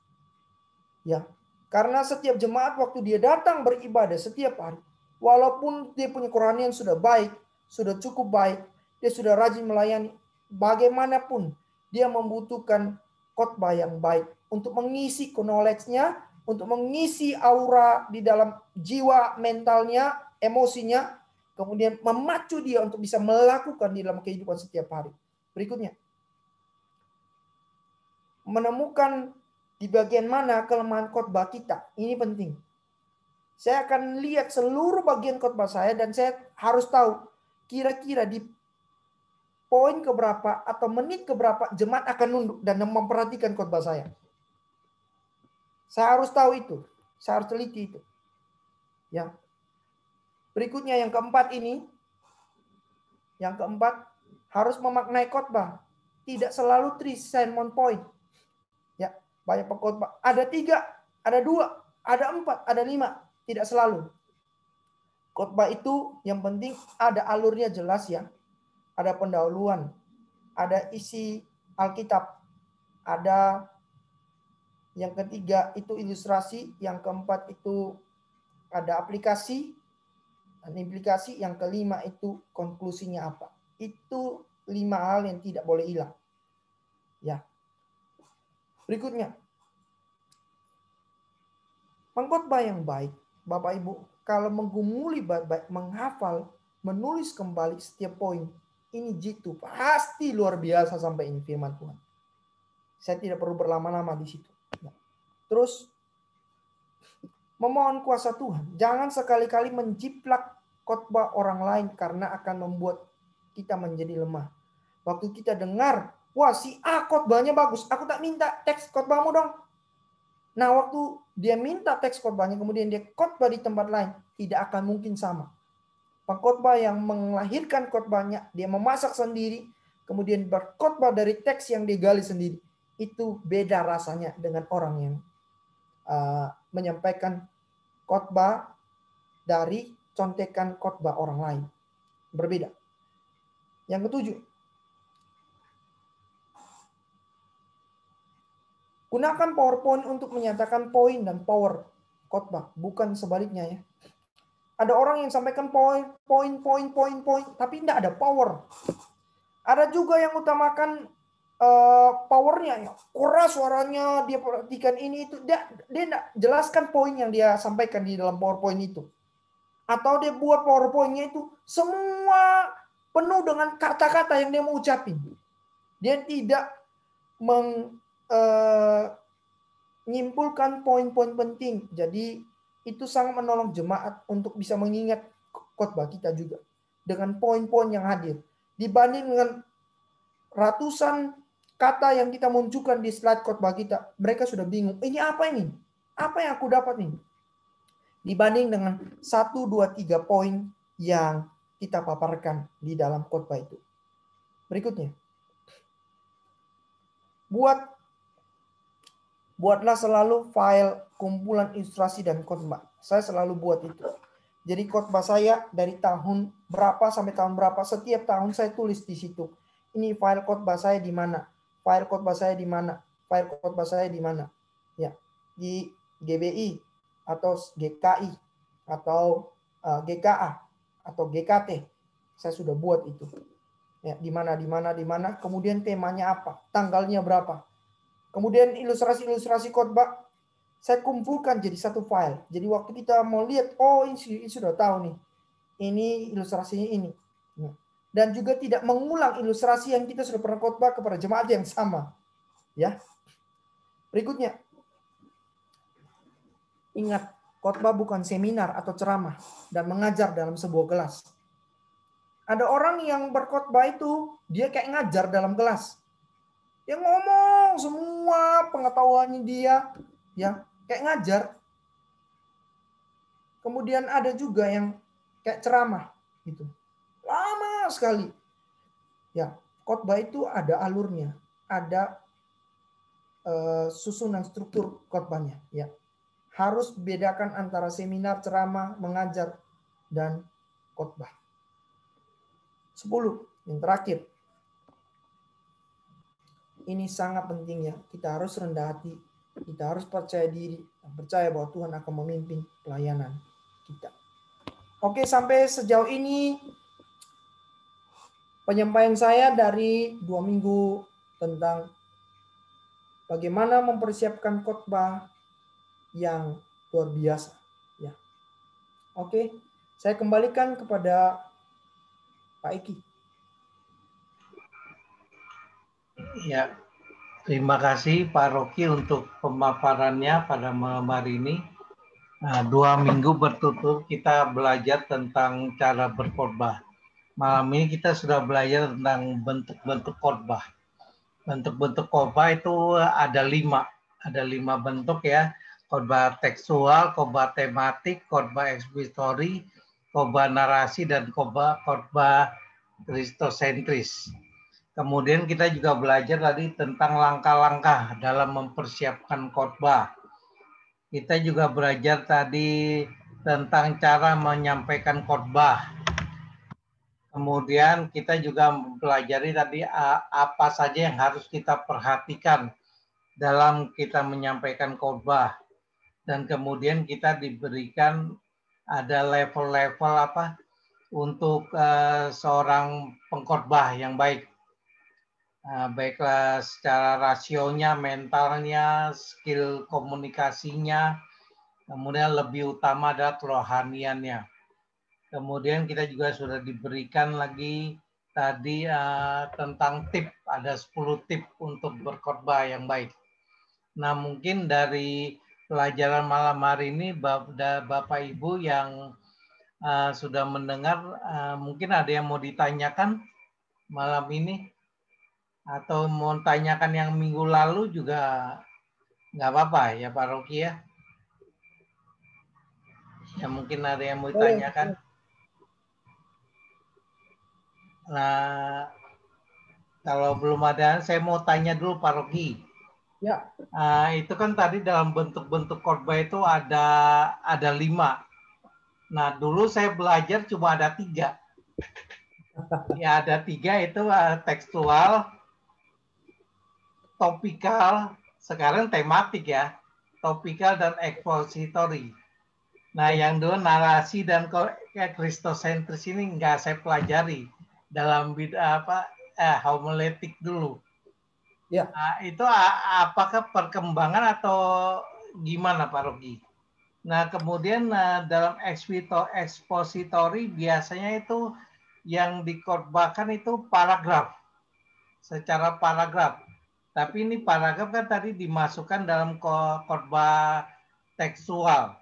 Ya, karena setiap jemaat waktu dia datang beribadah setiap hari, walaupun dia punya kerohanian sudah baik, sudah cukup baik, dia sudah rajin melayani, bagaimanapun dia membutuhkan khotbah yang baik untuk mengisi knowledge-nya, untuk mengisi aura di dalam jiwa, mentalnya, emosinya, kemudian memacu dia untuk bisa melakukan di dalam kehidupan setiap hari. Berikutnya, menemukan di bagian mana kelemahan khotbah kita. Ini penting. Saya akan lihat seluruh bagian khotbah saya dan saya harus tahu kira-kira di poin keberapa atau menit keberapa jemaat akan nunduk dan memperhatikan khotbah saya. Saya harus tahu itu. Saya harus teliti itu. Ya. Berikutnya yang keempat ini. Yang keempat, harus memaknai khotbah. Tidak selalu 3 sermon point. Ya. Banyak pengkhotbah. Ada 3, ada 2, ada 4, ada 5. Tidak selalu. Khotbah itu yang penting ada alurnya jelas ya. Ada pendahuluan. Ada isi Alkitab. Ada yang ketiga itu ilustrasi. Yang keempat itu ada aplikasi dan implikasi. Yang kelima itu konklusinya apa. Itu 5 hal yang tidak boleh hilang. Ya. Berikutnya, pengkhotbah yang baik, Bapak Ibu, kalau menggumuli baik-baik, menghafal, menulis kembali setiap poin, Ini jitu pasti luar biasa sampai ini firman Tuhan. Saya tidak perlu berlama-lama di situ. Terus memohon kuasa Tuhan. Jangan sekali-kali menjiplak khotbah orang lain karena akan membuat kita menjadi lemah. Waktu kita dengar, wah si A khotbahnya bagus, aku tak minta teks khotbahmu dong. Nah waktu dia minta teks khotbahnya, kemudian dia khotbah di tempat lain, tidak akan mungkin sama. Pengkhotbah yang melahirkan khotbahnya, dia memasak sendiri, kemudian berkhotbah dari teks yang digali sendiri. Itu beda rasanya dengan orang yang menyampaikan khotbah dari contekan khotbah orang lain. Berbeda. Yang ketujuh, gunakan PowerPoint untuk menyatakan poin dan power khotbah, bukan sebaliknya ya. Ada orang yang sampaikan poin, tapi tidak ada power. Ada juga yang utamakan powernya, ya. Keras suaranya, dia perhatikan ini itu, dia tidak jelaskan poin yang dia sampaikan di dalam PowerPoint itu. Atau dia buat PowerPoint-nya itu semua penuh dengan kata-kata yang dia mau ucapin. Dia tidak menyimpulkan poin-poin penting. Jadi itu sangat menolong jemaat untuk bisa mengingat khotbah kita juga dengan poin-poin yang hadir. Dibanding dengan ratusan kata yang kita munculkan di slide khotbah kita, mereka sudah bingung. Ini apa ini? Apa yang aku dapat nih? Dibanding dengan 1, 2, 3 poin yang kita paparkan di dalam khotbah itu. Berikutnya. Buatlah selalu file kumpulan ilustrasi dan khotbah. Saya selalu buat itu. Jadi khotbah saya dari tahun berapa sampai tahun berapa, setiap tahun saya tulis di situ. Ini file khotbah saya di mana? File khotbah saya di mana? File khotbah saya di mana? Ya, di GBI atau GKI atau GKA atau GKT. Saya sudah buat itu. Ya, di mana. Kemudian temanya apa? Tanggalnya berapa? Kemudian ilustrasi khotbah saya kumpulkan jadi satu file. Jadi waktu kita mau lihat, oh ini sudah tahu nih. Ini ilustrasinya ini. Dan juga tidak mengulang ilustrasi yang kita sudah pernah khotbah kepada jemaat yang sama. Ya. Berikutnya. Ingat, khotbah bukan seminar atau ceramah dan mengajar dalam sebuah kelas. Ada orang yang berkhotbah itu dia kayak ngajar dalam kelas. Dia ngomong semua pengetahuannya dia, ya kayak ngajar. Kemudian ada juga yang kayak ceramah, gitu. Lama sekali. Ya, khotbah itu ada alurnya, ada susunan struktur khotbahnya. Ya, harus bedakan antara seminar, ceramah, mengajar, dan khotbah. 10, yang terakhir. Ini sangat penting ya. Kita harus rendah hati. Kita harus percaya diri. Percaya bahwa Tuhan akan memimpin pelayanan kita. Oke, sampai sejauh ini penyampaian saya dari 2 minggu tentang bagaimana mempersiapkan khotbah yang luar biasa. Ya. Oke, saya kembalikan kepada Pak Eki. Ya, terima kasih Pak Rocky untuk pemaparannya pada malam hari ini. Nah, 2 minggu berturut-turut kita belajar tentang cara berkhotbah. Malam ini kita sudah belajar tentang bentuk-bentuk khotbah. Bentuk-bentuk khotbah itu ada 5. Ada 5 bentuk ya. Khotbah tekstual, khotbah tematik, khotbah ekspositori, khotbah narasi, dan khotbah kristosentris. Kemudian kita juga belajar tadi tentang langkah-langkah dalam mempersiapkan khotbah. Kita juga belajar tadi tentang cara menyampaikan khotbah. Kemudian kita juga mempelajari tadi apa saja yang harus kita perhatikan dalam kita menyampaikan khotbah. Dan kemudian kita diberikan ada level-level apa untuk seorang pengkhotbah yang baik. Baiklah secara rasionya, mentalnya, skill komunikasinya, kemudian lebih utama adalah kerohaniannya. Kemudian kita juga sudah diberikan lagi tadi tentang tip, ada 10 tip untuk berkhotbah yang baik. Nah, mungkin dari pelajaran malam hari ini Bapak Ibu yang sudah mendengar, mungkin ada yang mau ditanyakan malam ini, atau mau tanyakan yang minggu lalu juga nggak apa-apa ya Pak Rocky ya. Ya mungkin ada yang mau ditanyakan. Nah, kalau belum ada, saya mau tanya dulu Pak Rocky. Ya. Itu kan tadi dalam bentuk-bentuk khotbah itu ada 5. Nah, dulu saya belajar cuma ada 3. Ya ada 3 itu tekstual, topikal, sekarang tematik ya, topikal dan expository. Nah, yang dua narasi dan kristosentris ini nggak saya pelajari dalam homiletik dulu. Ya. Nah, itu apakah perkembangan atau gimana Pak Rocky? Nah, kemudian dalam expository biasanya itu yang dikhotbahkan itu paragraf, secara paragraf. Tapi ini paragraf kan tadi dimasukkan dalam khotbah tekstual.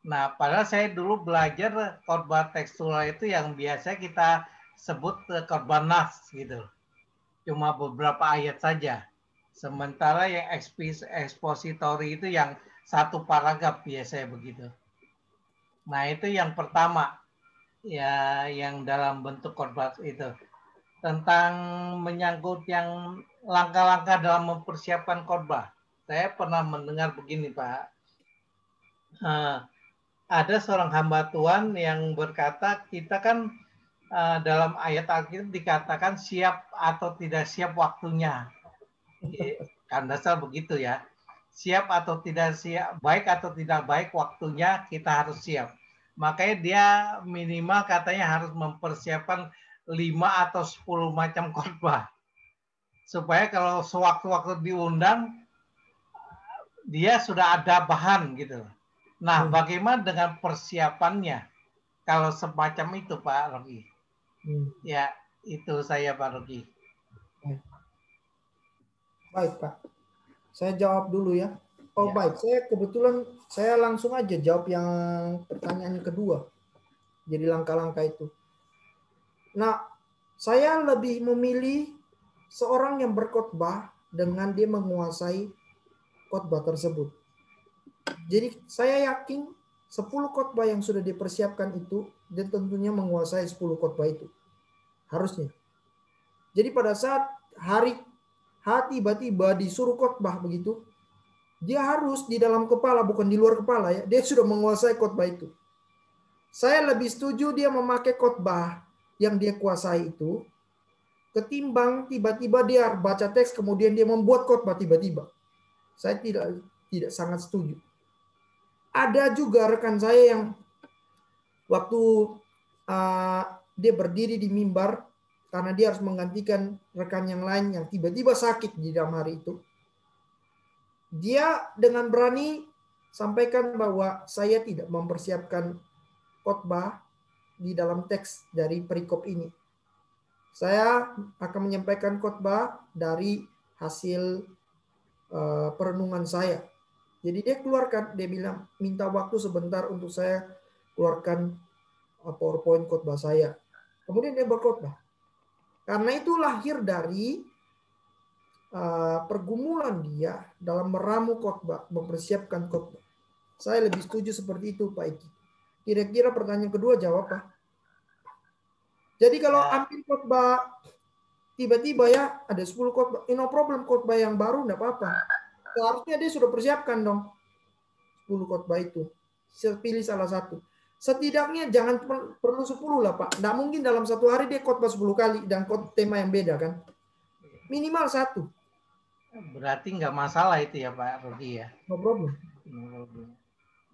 Nah, padahal saya dulu belajar khotbah tekstual itu yang biasa kita sebut khotbah nas gitu. Cuma beberapa ayat saja. Sementara yang expository itu yang 1 paragraf biasanya begitu. Nah, itu yang pertama. Ya, yang dalam bentuk khotbah itu. Tentang menyangkut yang langkah-langkah dalam mempersiapkan khotbah. Saya pernah mendengar begini, Pak. Ada seorang hamba Tuhan yang berkata, kita kan dalam ayat Alkitab dikatakan siap atau tidak siap waktunya. Kan dasar begitu ya. Siap atau tidak siap, baik atau tidak baik waktunya, kita harus siap. Makanya dia minimal katanya harus mempersiapkan 5 atau 10 macam khotbah. Supaya kalau sewaktu-waktu diundang, dia sudah ada bahan gitu. Nah, bagaimana dengan persiapannya? Kalau semacam itu, Pak Rocky. Ya, itu saya, Pak Rocky. Baik, Pak. Saya jawab dulu ya. Oh, ya. Baik. Saya langsung aja jawab yang pertanyaan yang kedua. Jadi langkah-langkah itu. Nah, saya lebih memilih seorang yang berkhotbah dengan dia menguasai khotbah tersebut. Jadi saya yakin 10 khotbah yang sudah dipersiapkan itu, dia tentunya menguasai 10 khotbah itu. Harusnya. Jadi pada saat hari tiba-tiba disuruh khotbah begitu, dia harus di dalam kepala, bukan di luar kepala ya. Dia sudah menguasai khotbah itu. Saya lebih setuju dia memakai khotbah yang dia kuasai itu, ketimbang tiba-tiba dia baca teks kemudian dia membuat khotbah tiba-tiba. Saya tidak sangat setuju. Ada juga rekan saya yang waktu dia berdiri di mimbar karena dia harus menggantikan rekan yang lain yang tiba-tiba sakit di dalam hari itu. Dia dengan berani sampaikan bahwa saya tidak mempersiapkan khotbah di dalam teks dari perikop ini. Saya akan menyampaikan khotbah dari hasil perenungan saya. Jadi dia bilang minta waktu sebentar untuk saya keluarkan PowerPoint khotbah saya. Kemudian dia berkhotbah. Karena itu lahir dari pergumulan dia dalam meramu khotbah, mempersiapkan khotbah. Saya lebih setuju seperti itu, Pak Iki. Kira-kira pertanyaan kedua jawab, Pak. Jadi kalau ambil khotbah tiba-tiba ya ada 10 khotbah, no problem, khotbah yang baru enggak apa-apa. Seharusnya dia sudah persiapkan dong 10 khotbah itu. Pilih salah satu. Setidaknya jangan perlu 10 lah Pak. Nggak mungkin dalam satu hari dia khotbah 10 kali dan tema yang beda kan. Minimal 1. Berarti nggak masalah itu ya Pak Rudi ya? No problem.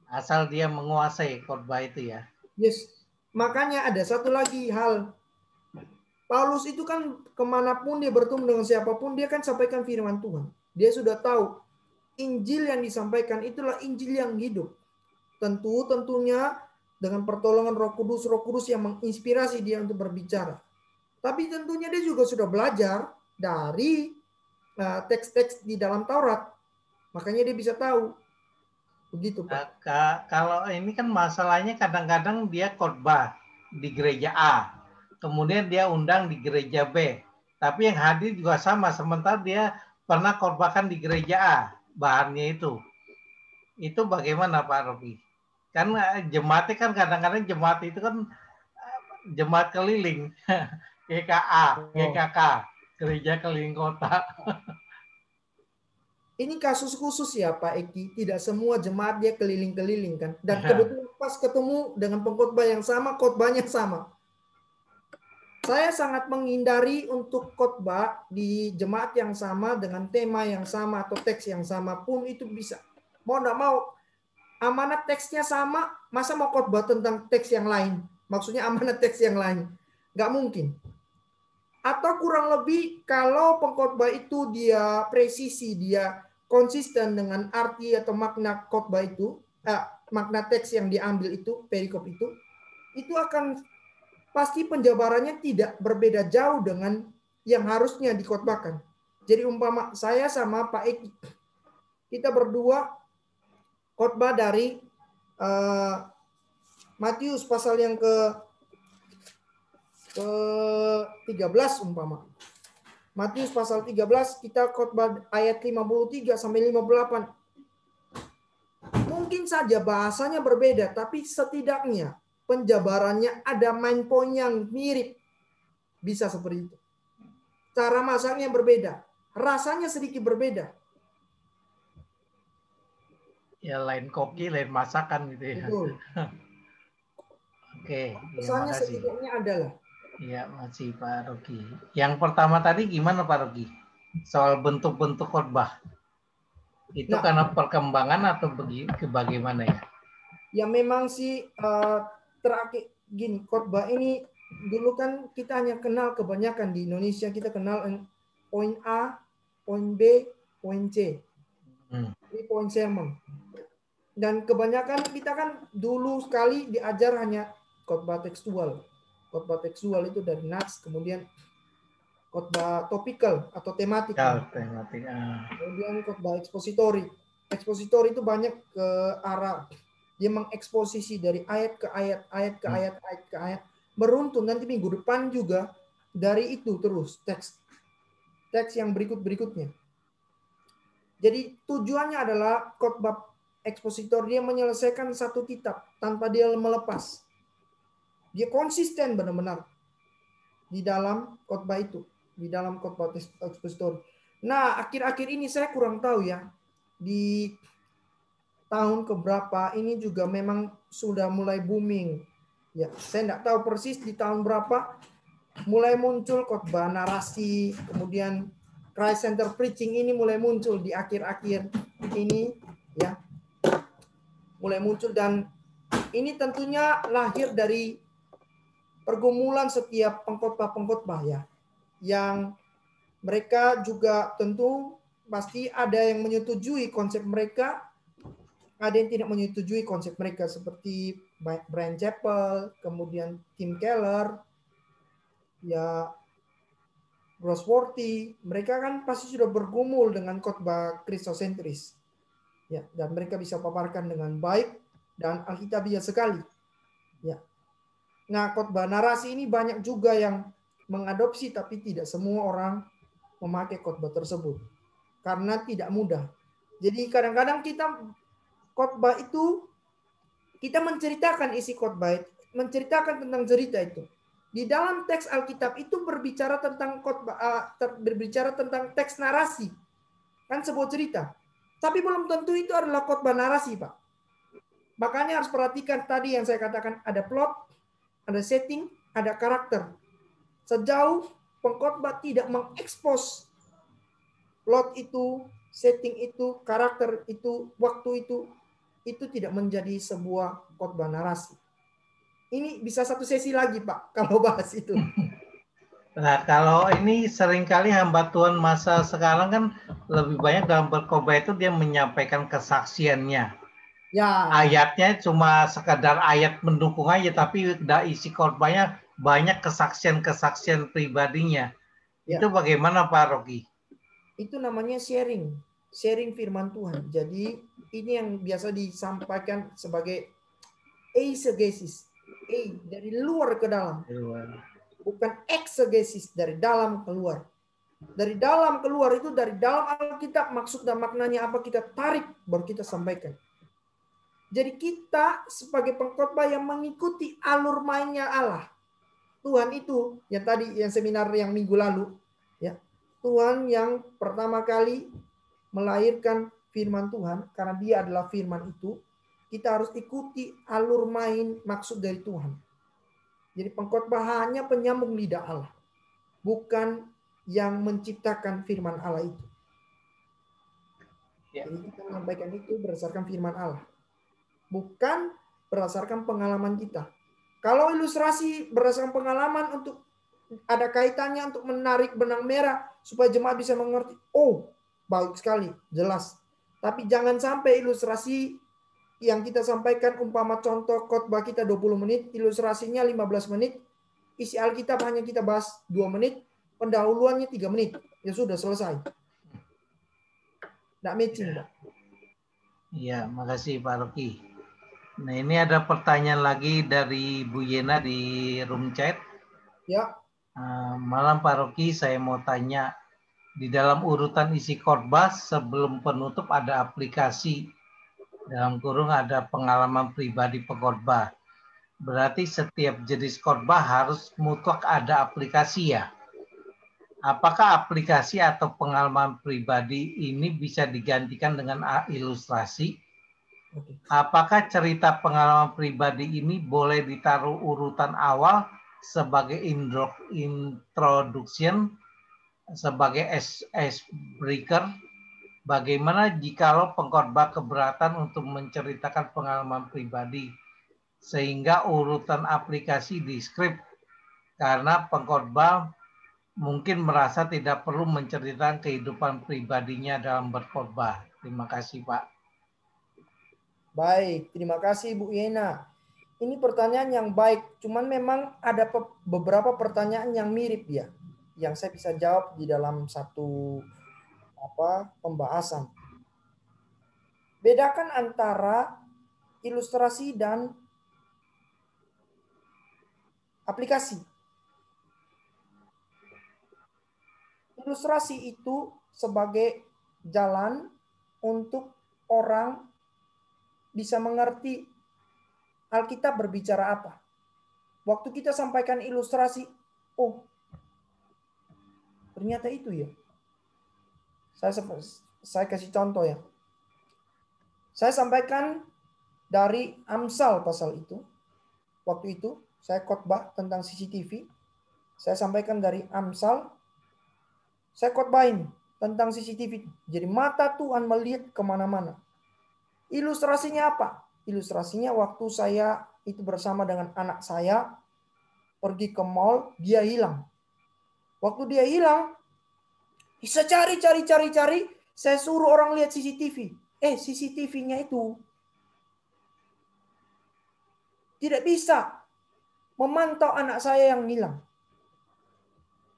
Asal dia menguasai khotbah itu ya. Yes. Makanya ada satu lagi hal. Paulus itu kan kemanapun dia bertemu dengan siapapun, dia kan sampaikan firman Tuhan. Dia sudah tahu Injil yang disampaikan itulah Injil yang hidup. Tentunya dengan pertolongan Roh Kudus yang menginspirasi dia untuk berbicara. Tapi tentunya dia juga sudah belajar dari teks-teks di dalam Taurat. Makanya dia bisa tahu. Begitu, Pak. Kalau ini kan masalahnya kadang-kadang dia khotbah di gereja A. Kemudian dia undang di gereja B. Tapi yang hadir juga sama. Sementara dia pernah khotbahkan di gereja A. Bahannya itu. Itu bagaimana Pak Robi? Kan jemaatnya kan kadang-kadang jemaat itu kan jemaat keliling. GKA, GKK, Gereja Keliling Kota. Ini kasus khusus ya Pak Eki. Tidak semua jemaat dia keliling-keliling kan. Dan kebetulan pas ketemu dengan pengkhotbah yang sama, khotbahnya sama. Saya sangat menghindari untuk khotbah di jemaat yang sama dengan tema yang sama atau teks yang sama pun itu bisa. Mau nggak mau, amanat teksnya sama, masa mau khotbah tentang teks yang lain? Maksudnya amanat teks yang lain. Nggak mungkin. Atau kurang lebih kalau pengkhotbah itu dia presisi, dia konsisten dengan arti atau makna khotbah itu, makna teks yang diambil itu, perikop itu akan pasti penjabarannya tidak berbeda jauh dengan yang harusnya dikhotbahkan. Jadi umpama saya sama Pak Eki, kita berdua khotbah dari Matius pasal yang ke-13 umpama. Matius pasal 13 kita khotbah ayat 53 sampai 58. Mungkin saja bahasanya berbeda, tapi setidaknya penjabarannya ada main point yang mirip. Bisa seperti itu. Cara masaknya berbeda, rasanya sedikit berbeda. Ya lain koki, lain masakan gitu ya. Betul. Oke, pesannya setidaknya adalah. Iya, masih Pak Rogi. Yang pertama tadi gimana Pak Rogi? Soal bentuk-bentuk khotbah. Itu karena perkembangan atau bagaimana ya? Ya memang sih terakhir gini, khotbah ini dulu kan kita hanya kenal kebanyakan di Indonesia, kita kenal poin A, poin B, poin C. Ini poin sermon. Dan kebanyakan kita kan dulu sekali diajar hanya khotbah tekstual. Khotbah tekstual itu dari nats, kemudian khotbah topikal atau tematik. Kemudian khotbah ekspositori. Ekspositori itu banyak ke arah dia mengeksposisi dari ayat ke ayat, ayat ke ayat, ayat ke ayat. Beruntun nanti minggu depan juga dari itu terus teks yang berikutnya. Jadi tujuannya adalah khotbah ekspositor dia menyelesaikan satu kitab tanpa dia melepas. Dia konsisten benar-benar di dalam khotbah itu, di dalam khotbah ekspositor. Nah, akhir-akhir ini saya kurang tahu ya, di tahun keberapa ini juga memang sudah mulai booming. Ya, saya tidak tahu persis di tahun berapa mulai muncul khotbah narasi, kemudian Christ Center Preaching ini mulai muncul di akhir-akhir ini, ya, mulai muncul, dan ini tentunya lahir dari pergumulan setiap pengkhotbah ya, yang mereka juga tentu pasti ada yang menyetujui konsep mereka, ada yang tidak menyetujui konsep mereka, seperti Bryan Chapell, kemudian Tim Keller, ya, Grossworthy, mereka kan pasti sudah bergumul dengan khotbah kristosentris, ya, dan mereka bisa paparkan dengan baik dan alkitabiah sekali, ya. Nah, khotbah narasi ini banyak juga yang mengadopsi, tapi tidak semua orang memakai khotbah tersebut karena tidak mudah. Jadi kadang-kadang kita khotbah itu kita menceritakan isi khotbah, menceritakan tentang cerita itu. Di dalam teks Alkitab itu berbicara tentang khotbah, berbicara tentang teks narasi, kan sebuah cerita. Tapi belum tentu itu adalah khotbah narasi, Pak. Makanya harus perhatikan tadi yang saya katakan, ada plot, ada setting, ada karakter. Sejauh pengkhotbah tidak mengekspos plot itu, setting itu, karakter itu, waktu itu tidak menjadi sebuah khotbah narasi. Ini bisa satu sesi lagi, Pak, kalau bahas itu. Nah, kalau ini seringkali hamba Tuhan masa sekarang kan lebih banyak dalam berkhotbah itu dia menyampaikan kesaksiannya. Ya. Ayatnya cuma sekadar ayat mendukung aja, tapi isi khotbahnya banyak kesaksian-kesaksian pribadinya. Itu bagaimana Pak Rocky? Itu namanya sharing firman Tuhan. Jadi ini yang biasa disampaikan sebagai eisegesis, dari luar ke dalam, bukan exegesis dari dalam keluar. Dari dalam keluar itu dari dalam Alkitab, maksud dan maknanya apa kita tarik baru kita sampaikan. Jadi kita sebagai pengkhotbah yang mengikuti alur mainnya Allah. Tuhan itu yang tadi yang seminar yang minggu lalu, ya. Tuhan yang pertama kali melahirkan firman Tuhan, karena dia adalah firman itu, kita harus ikuti alur main maksud dari Tuhan. Jadi pengkhotbah hanya penyambung lidah Allah, bukan yang menciptakan firman Allah itu. Jadi kita menyampaikan itu berdasarkan firman Allah, bukan berdasarkan pengalaman kita. Kalau ilustrasi berdasarkan pengalaman untuk ada kaitannya untuk menarik benang merah supaya jemaat bisa mengerti. Oh, baik sekali, jelas. Tapi jangan sampai ilustrasi yang kita sampaikan umpama contoh khotbah kita 20 menit, ilustrasinya 15 menit, isi Alkitab hanya kita bahas 2 menit, pendahuluannya 3 menit. Ya sudah selesai. Nggak matching, Pak. Iya, makasih Pak Rocky. Nah, ini ada pertanyaan lagi dari Bu Yena di room chat. Ya. Malam Pak Rocky, saya mau tanya, di dalam urutan isi khotbah sebelum penutup ada aplikasi, dalam kurung ada pengalaman pribadi pengkhotbah. Berarti setiap jenis khotbah harus mutlak ada aplikasi ya? Apakah aplikasi atau pengalaman pribadi ini bisa digantikan dengan ilustrasi? Apakah cerita pengalaman pribadi ini boleh ditaruh urutan awal sebagai introduction, sebagai icebreaker? Bagaimana jikalau pengkhotbah keberatan untuk menceritakan pengalaman pribadi sehingga urutan aplikasi di skrip karena pengkhotbah mungkin merasa tidak perlu menceritakan kehidupan pribadinya dalam berkhotbah? Terima kasih Pak. Baik, terima kasih Bu Yena. Ini pertanyaan yang baik, cuman memang ada beberapa pertanyaan yang mirip ya, yang saya bisa jawab di dalam satu pembahasan. Bedakan antara ilustrasi dan aplikasi. Ilustrasi itu sebagai jalan untuk orang bisa mengerti Alkitab berbicara apa. Waktu kita sampaikan ilustrasi, oh, ternyata itu ya. Saya kasih contoh ya. Saya sampaikan dari Amsal pasal itu. Waktu itu saya khotbah tentang CCTV. Saya sampaikan dari Amsal. Saya khotbahin tentang CCTV. Jadi mata Tuhan melihat kemana-mana. Ilustrasinya apa? Ilustrasinya waktu saya itu bersama dengan anak saya pergi ke mall, dia hilang. Waktu dia hilang, bisa cari. Saya suruh orang lihat CCTV. CCTV-nya itu tidak bisa memantau anak saya yang hilang.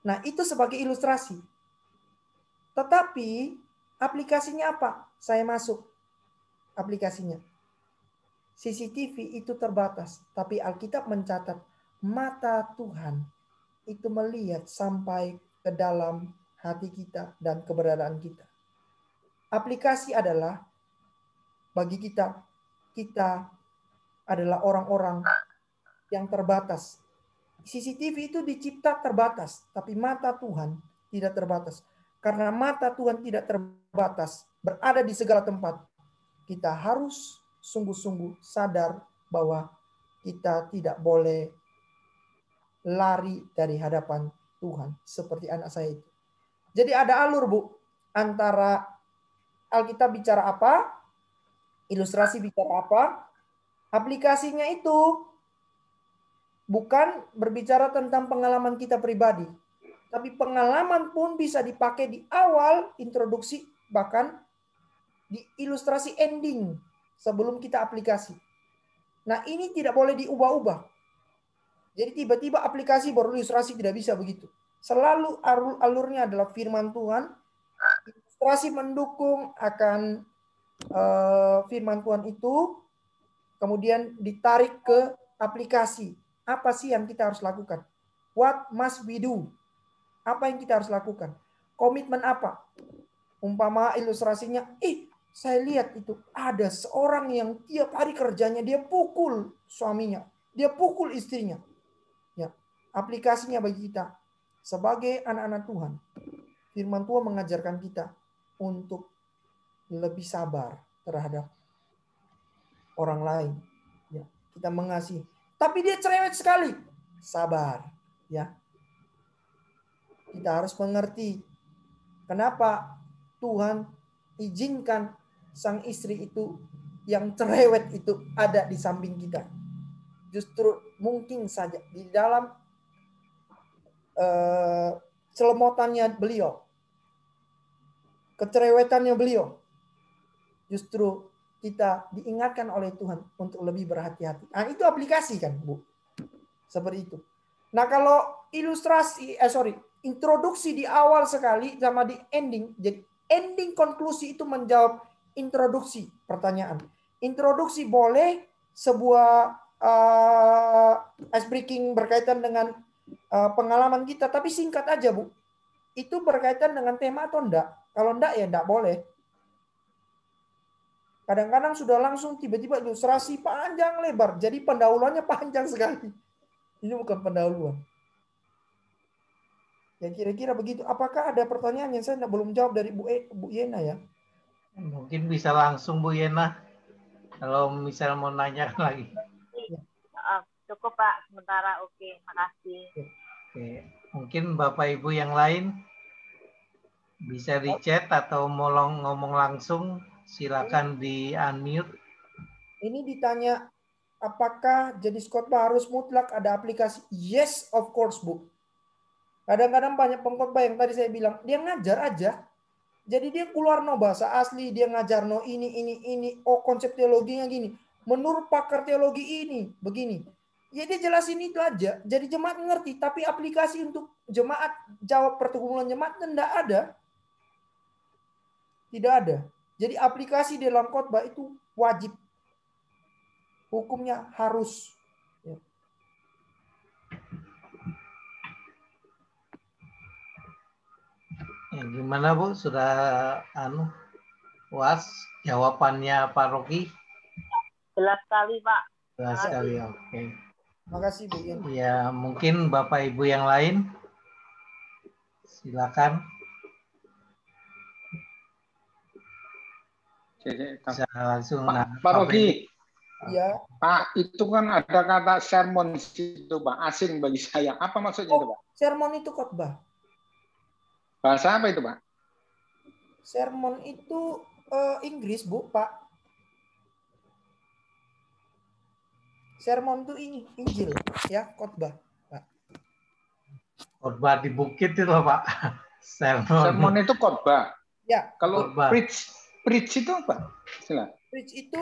Nah, itu sebagai ilustrasi. Tetapi aplikasinya apa? Saya masuk aplikasinya. CCTV itu terbatas, tapi Alkitab mencatat mata Tuhan itu melihat sampai ke dalam hati kita dan keberadaan kita. Aplikasi adalah bagi kita adalah orang-orang yang terbatas. CCTV itu dicipta terbatas, tapi mata Tuhan tidak terbatas. Karena mata Tuhan tidak terbatas, berada di segala tempat. Kita harus sungguh-sungguh sadar bahwa kita tidak boleh lari dari hadapan Tuhan seperti anak saya itu. Jadi ada alur, Bu, antara Alkitab bicara apa, ilustrasi bicara apa, aplikasinya itu bukan berbicara tentang pengalaman kita pribadi, tapi pengalaman pun bisa dipakai di awal introduksi, bahkan di ilustrasi ending sebelum kita aplikasi. Nah, ini tidak boleh diubah-ubah. Jadi tiba-tiba aplikasi baru ilustrasi, tidak bisa begitu. Selalu alurnya adalah firman Tuhan, ilustrasi mendukung akan firman Tuhan itu, kemudian ditarik ke aplikasi. Apa sih yang kita harus lakukan? What must we do? Apa yang kita harus lakukan? Komitmen apa? Umpama ilustrasinya, saya lihat itu ada seorang yang tiap hari kerjanya dia pukul suaminya, dia pukul istrinya. Ya, aplikasinya bagi kita sebagai anak-anak Tuhan, firman Tuhan mengajarkan kita untuk lebih sabar terhadap orang lain. Ya, kita mengasihi. Tapi dia cerewet sekali. Sabar, ya. Kita harus mengerti kenapa Tuhan izinkan sang istri itu yang cerewet itu ada di samping kita. Justru mungkin saja di dalam celemotannya beliau, kecerewetannya beliau, justru kita diingatkan oleh Tuhan untuk lebih berhati-hati. Nah, itu aplikasi kan, Bu? Seperti itu. Nah, kalau introduksi di awal sekali sama di ending, jadi ending konklusi itu menjawab introduksi pertanyaan. Introduksi boleh, sebuah ice breaking berkaitan dengan pengalaman kita, tapi singkat aja, Bu. Itu berkaitan dengan tema atau enggak? Kalau enggak ya enggak boleh. Kadang-kadang sudah langsung tiba-tiba ilustrasi panjang lebar. Jadi pendahuluannya panjang sekali. Ini bukan pendahuluan. Ya kira-kira begitu. Apakah ada pertanyaan yang saya belum jawab dari Bu Yena ya? Mungkin bisa langsung Bu Yena. Kalau misalnya mau nanya lagi. Ya. Cukup Pak, sementara. Oke, makasih. Oke. Mungkin Bapak Ibu yang lain bisa di chat atau mau ngomong langsung. Silakan di unmute. Ini ditanya, apakah jenis khotbah harus mutlak ada aplikasi? Yes, of course, Bu. Kadang-kadang banyak pengkhotbah yang tadi saya bilang, dia ngajar aja. Jadi dia keluar bahasa asli, dia ngajar ini. Oh, konsep teologinya gini. Menurut pakar teologi ini, begini. Ya dia jelasin itu aja. Jadi jemaat ngerti, tapi aplikasi untuk jemaat jawab pergumulan jemaat tidak ada. Tidak ada. Jadi aplikasi dalam khotbah itu wajib. Hukumnya harus. Ya. Ya, gimana Bu? Sudah puas jawabannya Pak Rocky? Jelas sekali Pak. Jelas sekali, oke. Makasih Bu. Ya, mungkin Bapak Ibu yang lain. Silakan. Bisa langsung. Pak Rocky. Ya. Pak, itu kan ada kata sermon itu Pak, asing bagi saya. Apa maksudnya itu Pak? Sermon itu khotbah. Bahasa apa itu Pak? Sermon itu Inggris Bu, Pak. Sermon itu Injil, ya, khotbah, Pak. Khotbah di bukit itu Pak. Sermon itu khotbah. Ya. Kalau preach itu apa? Silakan. Preach itu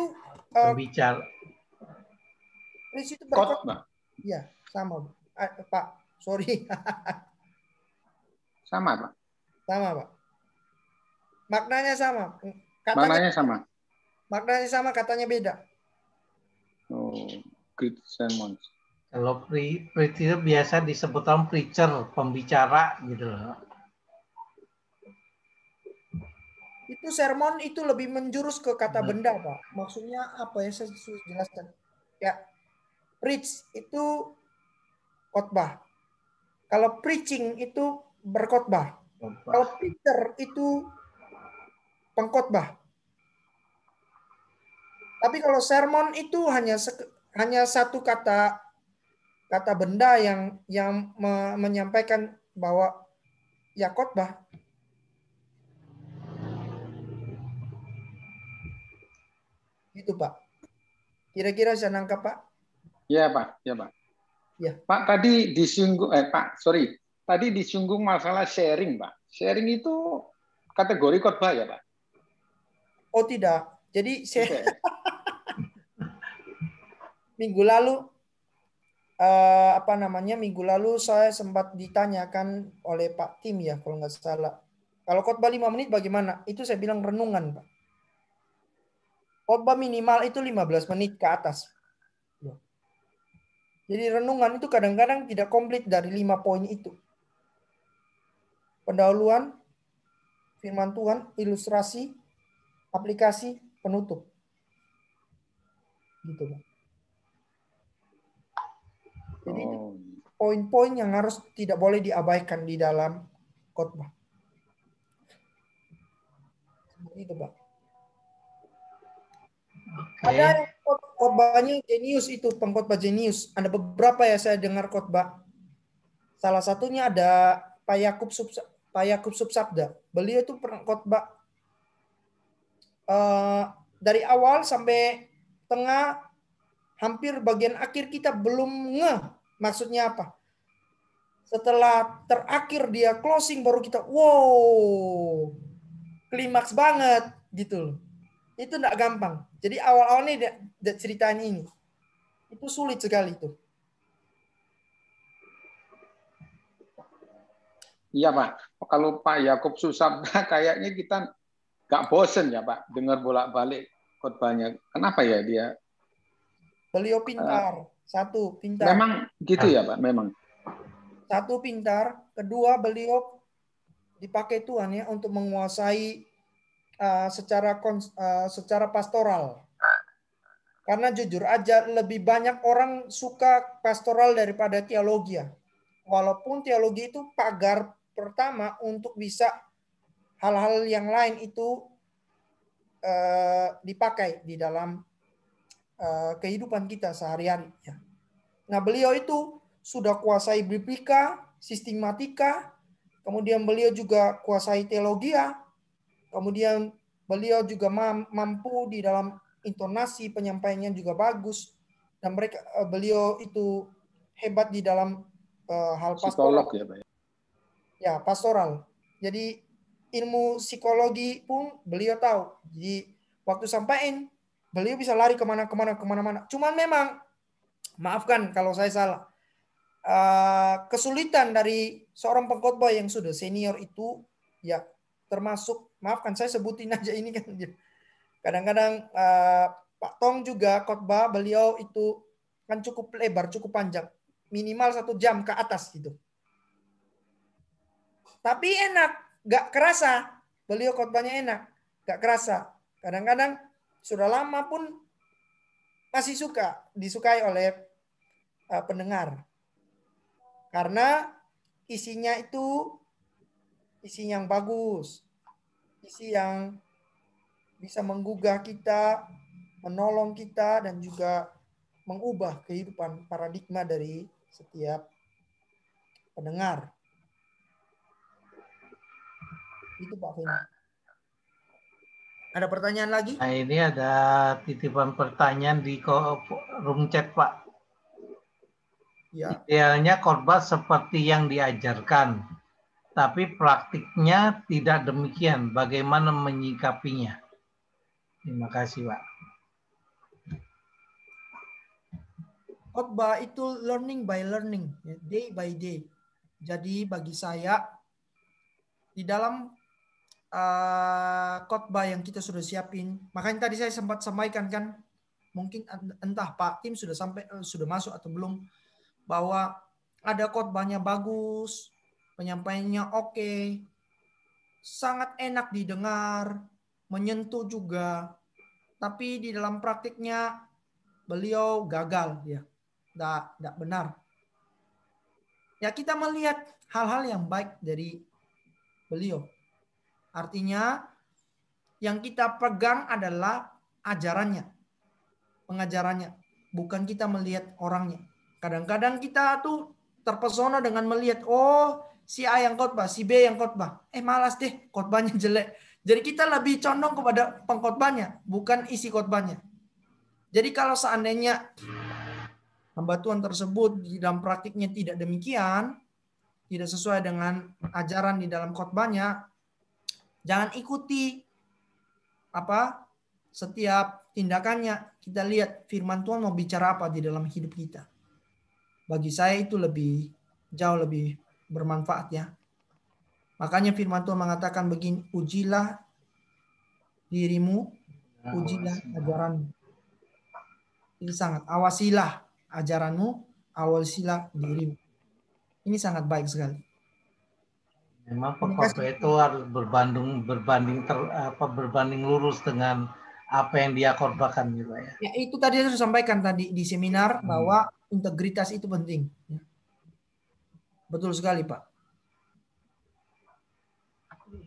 berbicara. Preach itu khotbah. Ya, sama Pak. Sorry. Sama Pak. Sama Pak. Maknanya sama. Maknanya sama. Maknanya sama, katanya beda. Oh, great sermon. Kalau preach itu biasa disebut preacher, pembicara gitu loh. Itu sermon itu lebih menjurus ke kata benda, Pak. Maksudnya apa ya, saya jelaskan. Ya, preach itu khotbah. Kalau preaching itu berkhotbah. Kalau preacher itu pengkhotbah. Tapi kalau sermon itu hanya satu kata benda yang menyampaikan bahwa ya khotbah. Gitu Pak. Kira-kira saya nangkap Pak? Iya Pak, ya Pak. Ya. Pak tadi disinggung, tadi disinggung masalah sharing Pak. Sharing itu kategori khotbah ya Pak? Oh tidak. Jadi saya minggu lalu minggu lalu saya sempat ditanyakan oleh Pak Tim ya kalau nggak salah. Kalau khotbah 5 menit bagaimana? Itu saya bilang renungan, Pak. Khotbah minimal itu 15 menit ke atas. Jadi renungan itu kadang-kadang tidak komplit dari 5 poin itu. Pendahuluan, firman Tuhan, ilustrasi, aplikasi, penutup. Gitu, Pak. Jadi poin-poin yang harus tidak boleh diabaikan di dalam khotbah. Itu, Pak. Okay. Ada yang khotbahnya jenius itu, pengkhotbah jenius. Ada beberapa ya saya dengar khotbah. Salah satunya ada Pak Yakub Subsabda. Beliau itu khotbah dari awal sampai tengah, hampir bagian akhir kita belum ngeh maksudnya apa. Setelah terakhir dia closing baru kita wow, klimaks banget gitu. Itu enggak gampang. Jadi awal-awalnya ceritanya ini. Itu sulit sekali itu. Iya Pak, kalau Pak Yakub Susabda kayaknya kita nggak bosen ya Pak dengar bolak-balik khotbahnya. Kenapa ya dia? Beliau pintar. Satu, pintar. Memang gitu ya Pak, memang. Satu, pintar. Kedua, beliau dipakai Tuhan ya untuk menguasai secara pastoral. Karena jujur aja lebih banyak orang suka pastoral daripada teologi ya. Walaupun teologi itu pagar pertama untuk bisa hal-hal yang lain itu dipakai di dalam kehidupan kita sehari-hari. Ya. Nah beliau itu sudah kuasai biblika, sistematika, kemudian beliau juga kuasai teologi, kemudian beliau juga mampu di dalam intonasi penyampaiannya juga bagus, dan beliau itu hebat di dalam hal pastoral. Psikolog ya Pak. Ya pastoral. Jadi ilmu psikologi pun beliau tahu. Jadi waktu sampaikan beliau bisa lari kemana-mana. Cuman memang maafkan kalau saya salah. Kesulitan dari seorang pengkhotbah yang sudah senior itu ya termasuk, maafkan saya sebutin aja ini kan. Kadang-kadang Pak Tong juga khotbah beliau itu kan cukup lebar, cukup panjang. Minimal 1 jam ke atas gitu. Tapi enak, gak kerasa. Beliau khotbahnya enak, gak kerasa. Kadang-kadang sudah lama pun masih disukai oleh pendengar. Karena isinya itu isi yang bagus. Isi yang bisa menggugah kita, menolong kita, dan juga mengubah kehidupan paradigma dari setiap pendengar. Itu Pak Feni. Ada pertanyaan lagi? Nah ini ada titipan pertanyaan di room chat Pak. Ya. Idealnya khotbah seperti yang diajarkan, tapi praktiknya tidak demikian. Bagaimana menyikapinya? Terima kasih Pak. Khotbah itu learning by learning, day by day. Jadi bagi saya di dalam khotbah yang kita sudah siapin, makanya tadi saya sempat sampaikan kan, mungkin entah Pak Tim sudah masuk atau belum, bahwa ada khotbahnya bagus, penyampaiannya oke, sangat enak didengar, menyentuh juga, tapi di dalam praktiknya beliau gagal ya, tidak benar. Ya kita melihat hal-hal yang baik dari beliau. Artinya yang kita pegang adalah ajarannya, pengajarannya, bukan kita melihat orangnya. Kadang-kadang kita tuh terpesona dengan melihat, oh si A yang khotbah, si B yang khotbah. Malas deh, khotbahnya jelek. Jadi kita lebih condong kepada pengkhotbahnya, bukan isi khotbahnya. Jadi kalau seandainya hamba Tuhan tersebut di dalam praktiknya tidak demikian, tidak sesuai dengan ajaran di dalam khotbahnya, jangan ikuti setiap tindakannya. Kita lihat firman Tuhan mau bicara apa di dalam hidup kita. bagi saya itu jauh lebih bermanfaat ya. Makanya firman Tuhan mengatakan begini, ujilah dirimu, ujilah ajaranmu. Ini sangat, awasilah ajaranmu, awasilah dirimu. Ini sangat baik sekali. Memang pokoknya itu harus berbanding lurus dengan apa yang dia korbankan juga ya. Ya itu tadi saya sampaikan tadi di seminar bahwa integritas itu penting. Betul sekali Pak.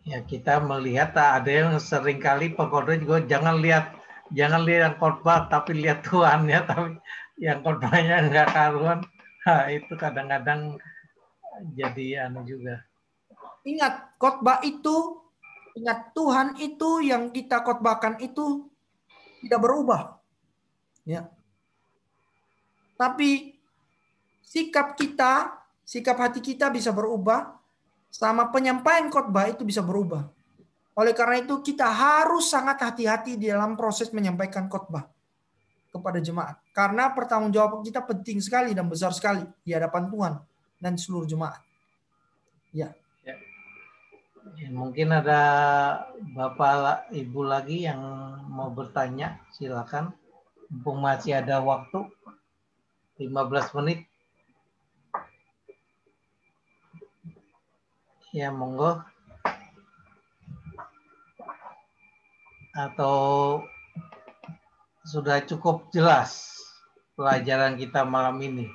Ya kita melihat ada yang seringkali pengkhotbah juga jangan lihat yang khotbah tapi lihat Tuhannya, tapi yang khotbahnya enggak karuan. Nah, itu kadang-kadang jadi juga. Ingat khotbah itu, ingat Tuhan itu yang kita khotbahkan itu tidak berubah. Ya. Tapi sikap hati kita bisa berubah, sama penyampaian khotbah itu bisa berubah. Oleh karena itu kita harus sangat hati-hati di dalam proses menyampaikan khotbah kepada jemaat. Karena pertanggungjawaban kita penting sekali dan besar sekali di hadapan Tuhan dan seluruh jemaat. Ya. Mungkin ada Bapak Ibu lagi yang mau bertanya, silakan. Mumpung masih ada waktu 15 menit. Ya, monggo. Atau sudah cukup jelas pelajaran kita malam ini?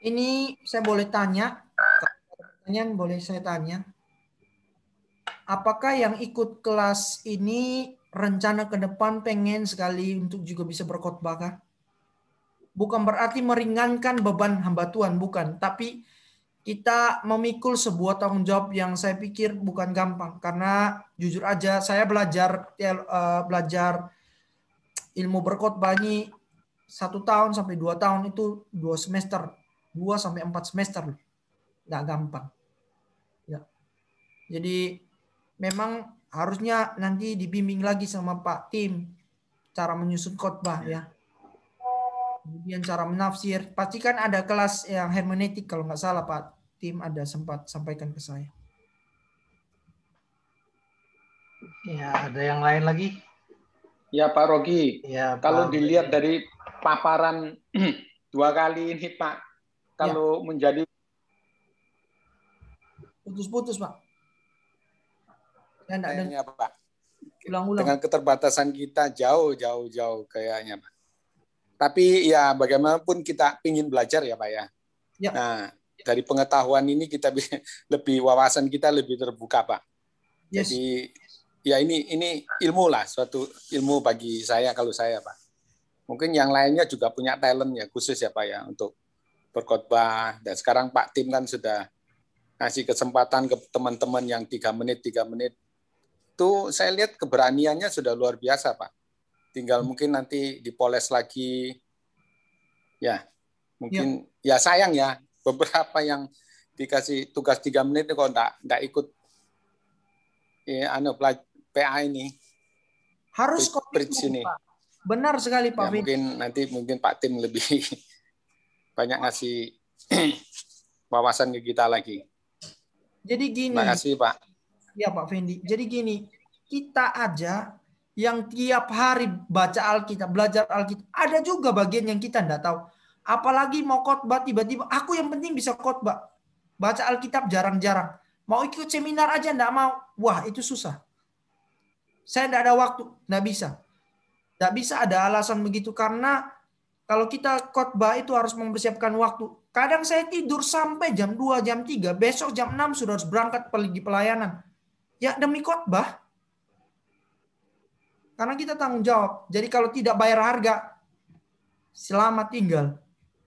Ini saya boleh tanya, pertanyaan boleh saya tanya. Apakah yang ikut kelas ini rencana ke depan pengen sekali untuk juga bisa berkhotbah kah? Bukan berarti meringankan beban hamba Tuhan, bukan. Tapi kita memikul sebuah tanggung jawab yang saya pikir bukan gampang. Karena jujur aja saya belajar ilmu berkhotbah ini 1 tahun sampai 2 tahun itu 2 semester. 2 sampai 4 semester. Nggak gampang. Ya. Jadi memang harusnya nanti dibimbing lagi sama Pak Tim cara menyusun khotbah ya. Kemudian cara menafsir. Pasti kan ada kelas yang hermeneutik kalau nggak salah Pak Tim ada sempat sampaikan ke saya. Ya, ada yang lain lagi? Ya Pak Rogi, ya, kalau dilihat dari paparan 2 kali ini Pak, kalau menjadi putus-putus Pak. Kayaknya Pak. Ulang-ulang. Dengan keterbatasan kita jauh kayaknya Pak. Tapi ya bagaimanapun kita ingin belajar ya Pak ya. Nah dari pengetahuan ini kita lebih wawasan kita lebih terbuka Pak. Jadi ya ini ilmu lah, suatu ilmu bagi saya kalau saya Pak. Mungkin yang lainnya juga punya talent ya khusus ya Pak ya untuk berkhotbah. Dan sekarang Pak Tim kan sudah ngasih kesempatan ke teman-teman yang 3 menit. Itu saya lihat keberaniannya sudah luar biasa Pak. Tinggal mungkin nanti dipoles lagi. Ya, mungkin ya sayang ya beberapa yang dikasih tugas 3 menit kok enggak ikut PA ini. Harus komitmen Pak. Benar sekali Pak. Ya, mungkin Pak Tim lebih banyak ngasih wawasan ke kita lagi. Jadi gini. Terima kasih Pak. Ya Pak Fendi. Jadi gini, kita aja yang tiap hari baca Alkitab, belajar Alkitab, ada juga bagian yang kita enggak tahu. Apalagi mau khotbah tiba-tiba, aku yang penting bisa khotbah. Baca Alkitab jarang-jarang. Mau ikut seminar aja enggak mau. Wah, itu susah. Saya enggak ada waktu, enggak bisa. Enggak bisa ada alasan begitu karena kalau kita khotbah itu harus mempersiapkan waktu. Kadang saya tidur sampai jam 2, jam 3, besok jam 6 sudah harus berangkat pergi pelayanan. Ya demi khotbah. Karena kita tanggung jawab. Jadi kalau tidak bayar harga, selamat tinggal.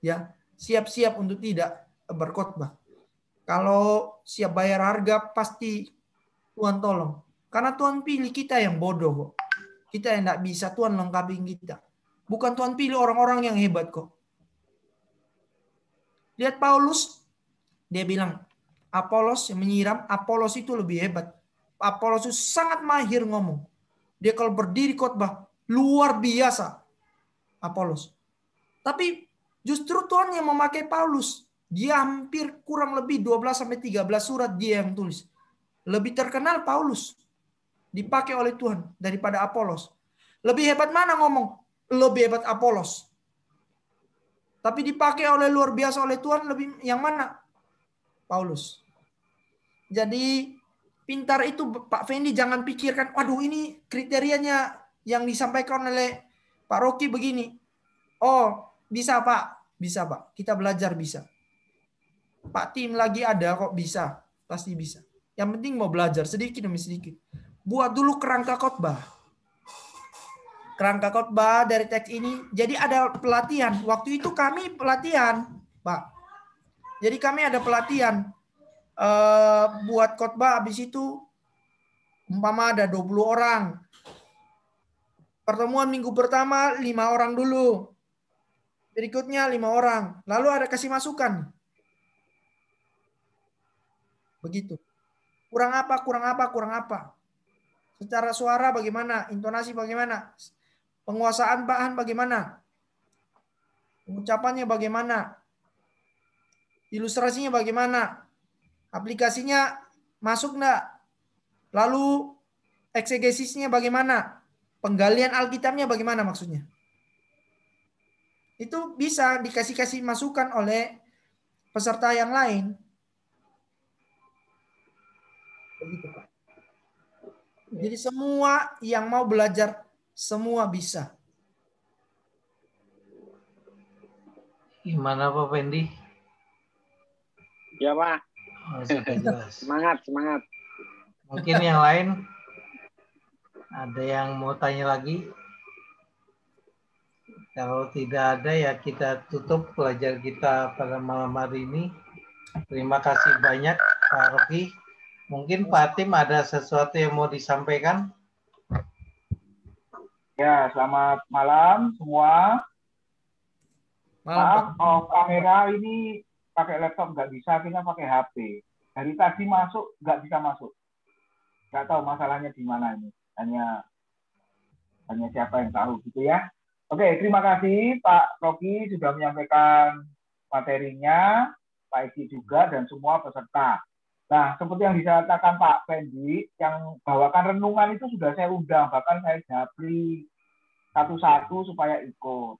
Ya, siap-siap untuk tidak berkhotbah. Kalau siap bayar harga, pasti Tuhan tolong. Karena Tuhan pilih kita yang bodoh kok. Kita yang tidak bisa, Tuhan lengkapi kita. Bukan Tuhan pilih orang-orang yang hebat kok. Lihat Paulus, dia bilang, Apolos yang menyiram, Apolos itu lebih hebat. Apolos itu sangat mahir ngomong. Dia kalau berdiri khotbah luar biasa. Apolos. Tapi justru Tuhan yang memakai Paulus. Dia hampir kurang lebih 12-13 surat dia yang tulis. Lebih terkenal Paulus. Dipakai oleh Tuhan daripada Apolos. Lebih hebat mana ngomong? Lebih hebat Apolos. Tapi dipakai oleh luar biasa oleh Tuhan lebih yang mana? Paulus. Jadi pintar itu Pak Fendi, jangan pikirkan, waduh ini kriterianya yang disampaikan oleh Pak Rocky begini. Oh bisa Pak, bisa Pak. Kita belajar bisa. Pak Tim lagi ada kok bisa, pasti bisa. Yang penting mau belajar sedikit demi sedikit. Buat dulu kerangka khotbah. Kerangka khotbah dari teks ini. Jadi ada pelatihan. Waktu itu kami pelatihan, Pak. Jadi kami ada pelatihan buat khotbah. Habis itu umpama ada 20 orang. Pertemuan minggu pertama 5 orang dulu. Berikutnya 5 orang. Lalu ada kasih masukan. Begitu. Kurang apa, kurang apa, kurang apa. Secara suara bagaimana, intonasi bagaimana, penguasaan bahan bagaimana, pengucapannya bagaimana, ilustrasinya bagaimana, aplikasinya masuk enggak, lalu eksegesisnya bagaimana, penggalian Alkitabnya bagaimana maksudnya. Itu bisa dikasih masukan oleh peserta yang lain. Begitu, Pak. Jadi semua yang mau belajar, semua bisa. Gimana Pak Fendi? Ya Pak. Oh, sudah jelas. Semangat, semangat. Mungkin yang lain ada yang mau tanya lagi? Kalau tidak ada ya kita tutup pelajar kita pada malam hari ini. Terima kasih banyak Pak Rocky. Mungkin Pak Tim ada sesuatu yang mau disampaikan? Ya, selamat malam semua. Maaf, kamera ini pakai laptop nggak bisa, kita pakai HP. Dari tadi masuk, nggak bisa masuk. Nggak tahu masalahnya di mana ini. Hanya siapa yang tahu gitu ya. Oke, terima kasih Pak Rocky sudah menyampaikan materinya, Pak Eki juga, dan semua peserta. Nah, seperti yang dikatakan Pak Fendi, yang bawakan renungan itu sudah saya undang, bahkan saya japri satu-satu supaya ikut.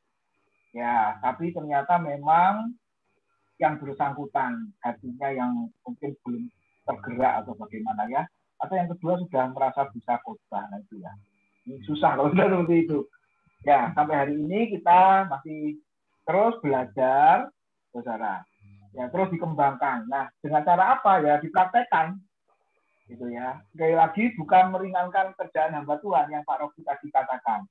Ya, tapi ternyata memang yang bersangkutan hatinya yang mungkin belum tergerak atau bagaimana ya. Atau yang kedua sudah merasa bisa khotbah, nah itu ya. Ini susah kalau sudah seperti itu. Ya, sampai hari ini kita masih terus belajar, saudara. Ya, terus dikembangkan. Nah, dengan cara apa ya? Dipraktekkan. Gitu ya. Sekali lagi bukan meringankan kerjaan hamba Tuhan yang Pak Rocky tadi katakan.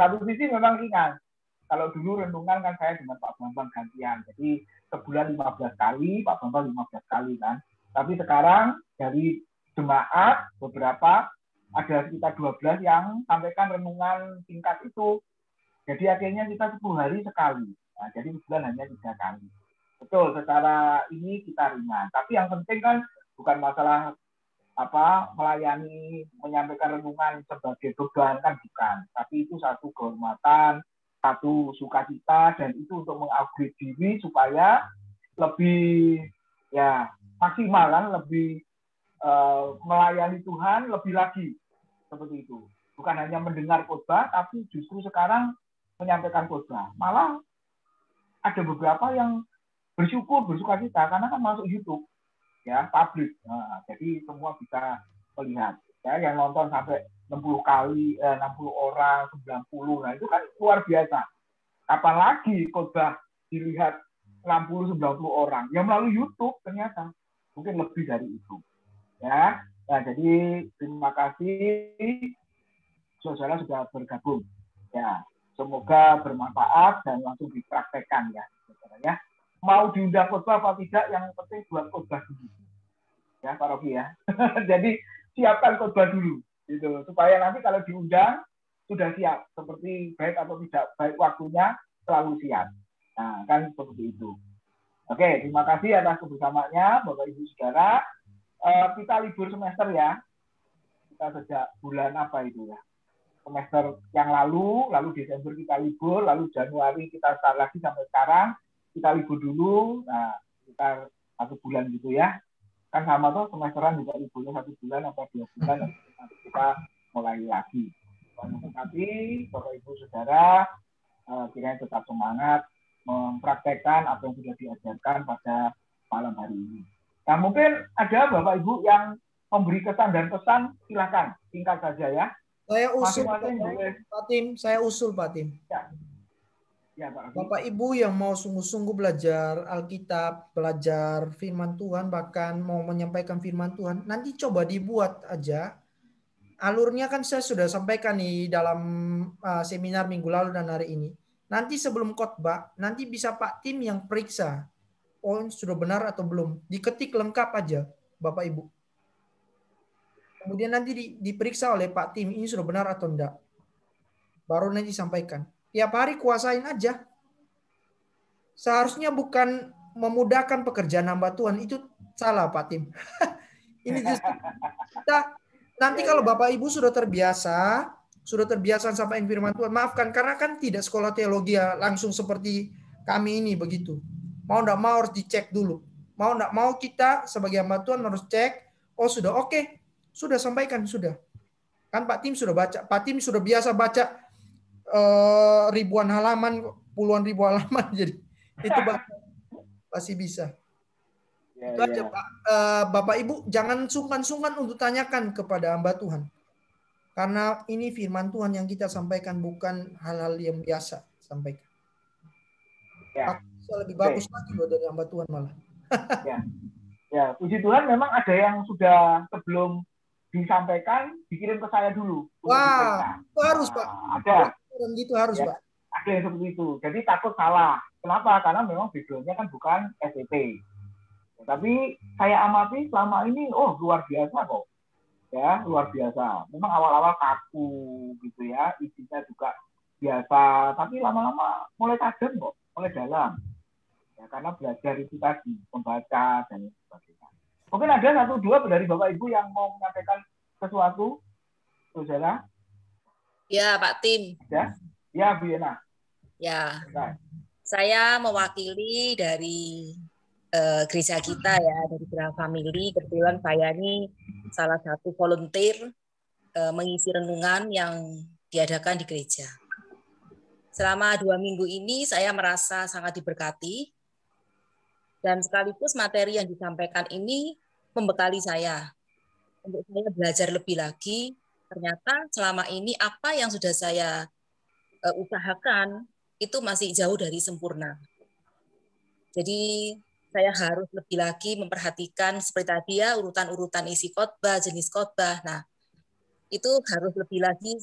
Satu sisi memang ringan. Kalau dulu renungan kan saya dengan Pak Bambang gantian. Jadi sebulan 15 kali, Pak Bambang 15 kali kan. Tapi sekarang dari jemaat beberapa ada sekitar 12 yang sampaikan renungan singkat itu. Jadi akhirnya kita 10 hari sekali. Nah, jadi sebulan hanya 3 kali. Betul, secara ini kita ringan. Tapi yang penting kan bukan masalah melayani, menyampaikan renungan sebagai beban kan bukan. Tapi itu satu kehormatan, satu sukacita, dan itu untuk mengupgrade diri supaya lebih ya maksimal kan, lebih melayani Tuhan lebih lagi seperti itu. Bukan hanya mendengar khotbah, tapi justru sekarang menyampaikan khotbah. Malah ada beberapa yang bersyukur, bersukacita karena kan masuk YouTube, ya publik. Nah, jadi semua bisa melihat. Ya, yang nonton sampai 60 kali, 60 orang, 90, nah itu kan luar biasa. Kapan lagi khotbah dilihat 60-90 orang? Yang melalui YouTube ternyata mungkin lebih dari itu. Ya, nah jadi terima kasih saudara sudah bergabung. Ya, semoga bermanfaat dan langsung dipraktekkan ya, saudara ya. Mau diundang khotbah apa tidak, yang penting buat khotbah dulu. Ya, Pak Rocky ya. Jadi siapkan khotbah dulu gitu, supaya nanti kalau diundang sudah siap, seperti baik atau tidak baik waktunya selalu siap. Nah, kan seperti itu. Oke, terima kasih atas kebersamaannya Bapak Ibu Saudara. Kita libur semester ya. Kita sejak bulan apa itu ya? semester yang lalu Desember kita libur, lalu Januari kita start lagi sampai sekarang, kita libur dulu, nah sekitar 1 bulan gitu ya. Kan sama tuh semesteran juga liburnya 1 bulan atau 2 bulan, nanti kita mulai lagi. Tapi Bapak Ibu Saudara kiranya tetap semangat mempraktekkan apa yang sudah diajarkan pada malam hari ini. Nah mungkin ada Bapak Ibu yang memberi kesan dan pesan, silakan singkat saja ya. Saya usul Pak Tim, Pak Tim. Ya, Pak. Bapak Ibu yang mau sungguh-sungguh belajar Alkitab, belajar firman Tuhan, bahkan mau menyampaikan firman Tuhan, nanti coba dibuat aja. Alurnya kan saya sudah sampaikan nih dalam seminar minggu lalu dan hari ini. Nanti sebelum khotbah, nanti bisa Pak Tim yang periksa. Oh, sudah benar atau belum. Diketik lengkap aja, Bapak Ibu. Kemudian nanti diperiksa oleh Pak Tim, ini sudah benar atau enggak. Baru nanti sampaikan. Tiap hari kuasain aja. Seharusnya bukan memudahkan pekerjaan hamba Tuhan. Itu salah Pak Tim. Ini justru kita, nanti kalau Bapak Ibu sudah terbiasa sampaikan firman Tuhan, maafkan, karena kan tidak sekolah teologi ya, langsung seperti kami ini begitu. Mau enggak mau harus dicek dulu. Mau enggak mau kita sebagai hamba Tuhan harus cek, oh sudah oke. Sudah sampaikan, sudah. Kan Pak Tim sudah baca. Pak Tim sudah biasa baca ribuan halaman, puluhan ribu halaman. Jadi itu pasti bisa. Itu aja Pak. Bapak Ibu jangan sungkan-sungkan untuk tanyakan kepada hamba Tuhan. Karena ini firman Tuhan yang kita sampaikan, bukan hal-hal yang biasa sampaikan. Ya. Bisa lebih bagus lagi loh dari hamba Tuhan malah. Ya, puji Tuhan memang ada yang sudah sebelum disampaikan dikirim ke saya dulu. Wah, itu harus Pak. Ada. Gitu harus ya, Pak. Ada yang seperti itu. Jadi takut salah. Kenapa? Karena memang background-nya kan bukan STT. Tapi saya amati selama ini, luar biasa kok. Ya, luar biasa. Memang awal-awal kaku gitu ya, isinya juga biasa. Tapi lama-lama mulai tajam kok, mulai dalam. Ya, karena belajar itu tadi, membaca dan sebagainya. Mungkin ada 1-2 dari Bapak Ibu yang mau menyampaikan sesuatu, saudara? Ya, Pak Tim. Ya, Bu Yena. Ya, saya mewakili dari gereja kita ya, dari Gereja Family. Kebetulan saya ini salah satu volunteer mengisi renungan yang diadakan di gereja. Selama 2 minggu ini saya merasa sangat diberkati, dan sekaligus materi yang disampaikan ini membekali saya untuk saya belajar lebih lagi. Ternyata selama ini apa yang sudah saya usahakan itu masih jauh dari sempurna. Jadi saya harus lebih lagi memperhatikan seperti tadi ya, urutan-urutan isi khotbah, jenis khotbah. Nah, itu harus lebih lagi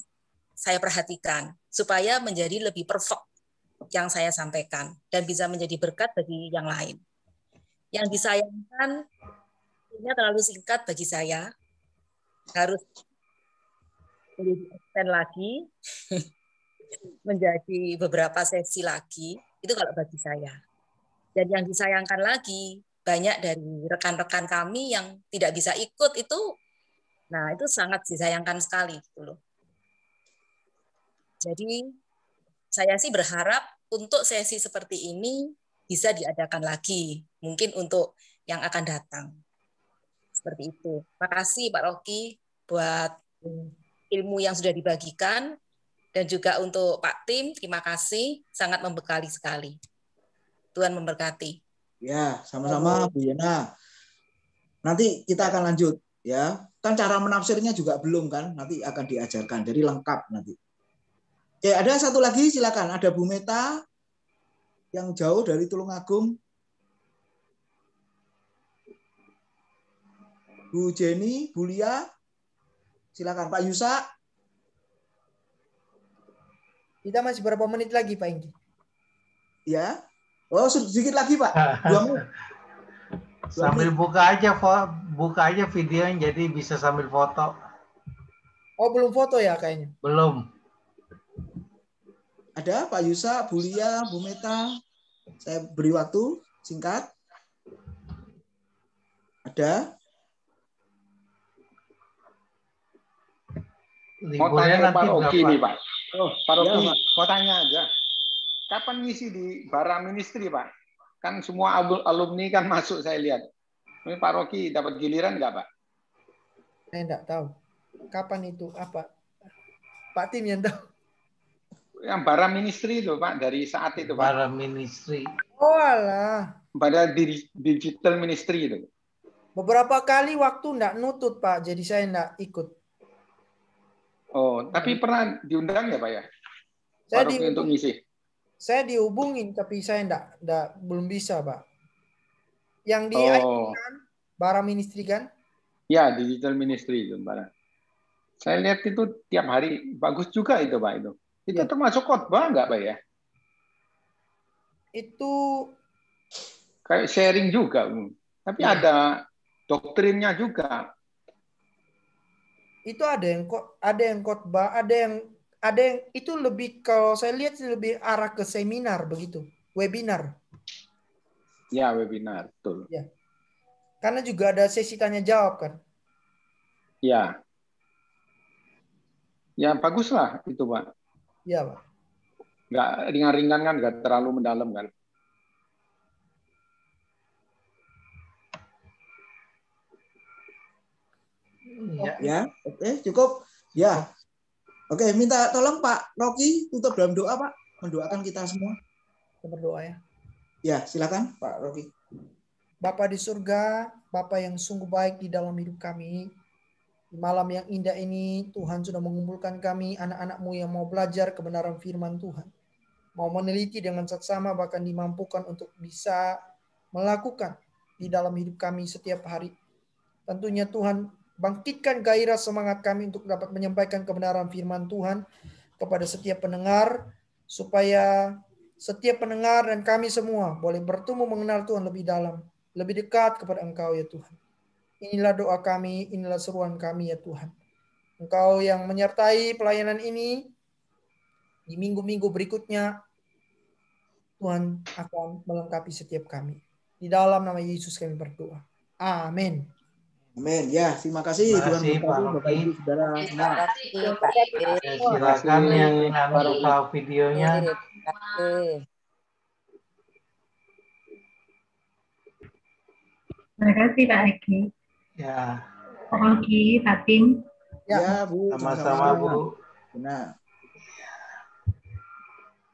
saya perhatikan supaya menjadi lebih perfect yang saya sampaikan dan bisa menjadi berkat bagi yang lain. Yang disayangkan ini terlalu singkat bagi saya, harus extend lagi menjadi beberapa sesi lagi, itu kalau bagi saya. Dan yang disayangkan lagi, banyak dari rekan-rekan kami yang tidak bisa ikut itu, nah itu sangat disayangkan sekali gitu loh. Jadi saya sih berharap untuk sesi seperti ini bisa diadakan lagi, mungkin untuk yang akan datang. Seperti itu. Terima kasih Pak Rocky buat ilmu yang sudah dibagikan, dan juga untuk Pak Tim, terima kasih, sangat membekali sekali. Tuhan memberkati. Ya, sama-sama Bu Yena. Nanti kita akan lanjut ya. Kan cara menafsirnya juga belum kan, nanti akan diajarkan. Jadi lengkap nanti. Oke, ada satu lagi silakan. Ada Bu Meta yang jauh dari Tulungagung. Bu Jenny, Bu Lia. Silakan Pak Yusa. Kita masih berapa menit lagi Pak Inggi? Ya. Oh, sedikit lagi Pak. 2 menit. Sambil buka aja videonya, jadi bisa sambil foto. Oh, belum foto ya kayaknya? Belum. Ada Pak Yusa, Bu Lia, Bu Meta. Saya beri waktu singkat. Ada? Mau tanya Pak Rocky nih Pak. Pak Rocky, mau tanya aja. Kapan ngisi di Bara Ministry Pak? Kan semua alumni kan masuk saya lihat. Ini Pak Rocky dapat giliran nggak Pak? Saya nggak tahu. Kapan itu apa? Pak Tim yang tahu. Yang Bara Ministry itu Pak, dari saat itu Pak. Bara Ministry. Oh alah. Bara Digital Ministry itu. Beberapa kali waktu nggak nutut Pak, jadi saya nggak ikut. Oh, tapi pernah diundang ya Pak ya? Saya untuk ngisi. Saya dihubungin, tapi saya belum bisa Pak. Yang di kan, Bara Ministry kan? Ya, Digital Ministry itu Bara. Saya lihat itu tiap hari bagus juga itu Pak itu. Itu ya. Termasuk khotbah nggak Pak ya? Itu kayak sharing juga, tapi ya. Ada doktrinnya juga. Itu ada yang khotbah, ada yang itu lebih, kalau saya lihat lebih arah ke seminar begitu, webinar. Ya, webinar, betul. Ya. Karena juga ada sesi tanya jawab kan? Ya. Ya baguslah itu Pak. Iya Pak. Nggak ringan-ringan kan, nggak terlalu mendalam kan. Ya, oke, cukup. Ya, oke, minta tolong Pak Rocky tutup dalam doa Pak, mendoakan kita semua. Kita berdoa ya. Ya, silakan Pak Rocky. Bapa di surga, Bapa yang sungguh baik di dalam hidup kami. Di malam yang indah ini, Tuhan sudah mengumpulkan kami, anak-anak-Mu yang mau belajar kebenaran firman Tuhan. Mau meneliti dengan seksama, bahkan dimampukan untuk bisa melakukan di dalam hidup kami setiap hari. Tentunya Tuhan, bangkitkan gairah semangat kami untuk dapat menyampaikan kebenaran firman Tuhan kepada setiap pendengar, supaya setiap pendengar dan kami semua boleh bertumbuh mengenal Tuhan lebih dalam, lebih dekat kepada Engkau ya Tuhan. Inilah doa kami, inilah seruan kami ya Tuhan. Engkau yang menyertai pelayanan ini di minggu-minggu berikutnya, Tuhan akan melengkapi setiap kami. Di dalam nama Yesus kami berdoa. Amin. Amin. Ya, terima kasih. Terima kasih Pak Rocky. Terima kasih Pak. Silakan yang buka videonya. Terima kasih Pak Eki. Ya. Pak Rocky, Pak Tim. Ya, Bu. Sama-sama Bu. Benar.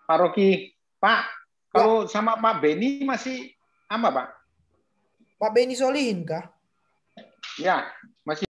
Pak Rocky, Pak, kalau sama Pak Beni masih apa Pak? Pak Beni Solihin kah? Ya, masih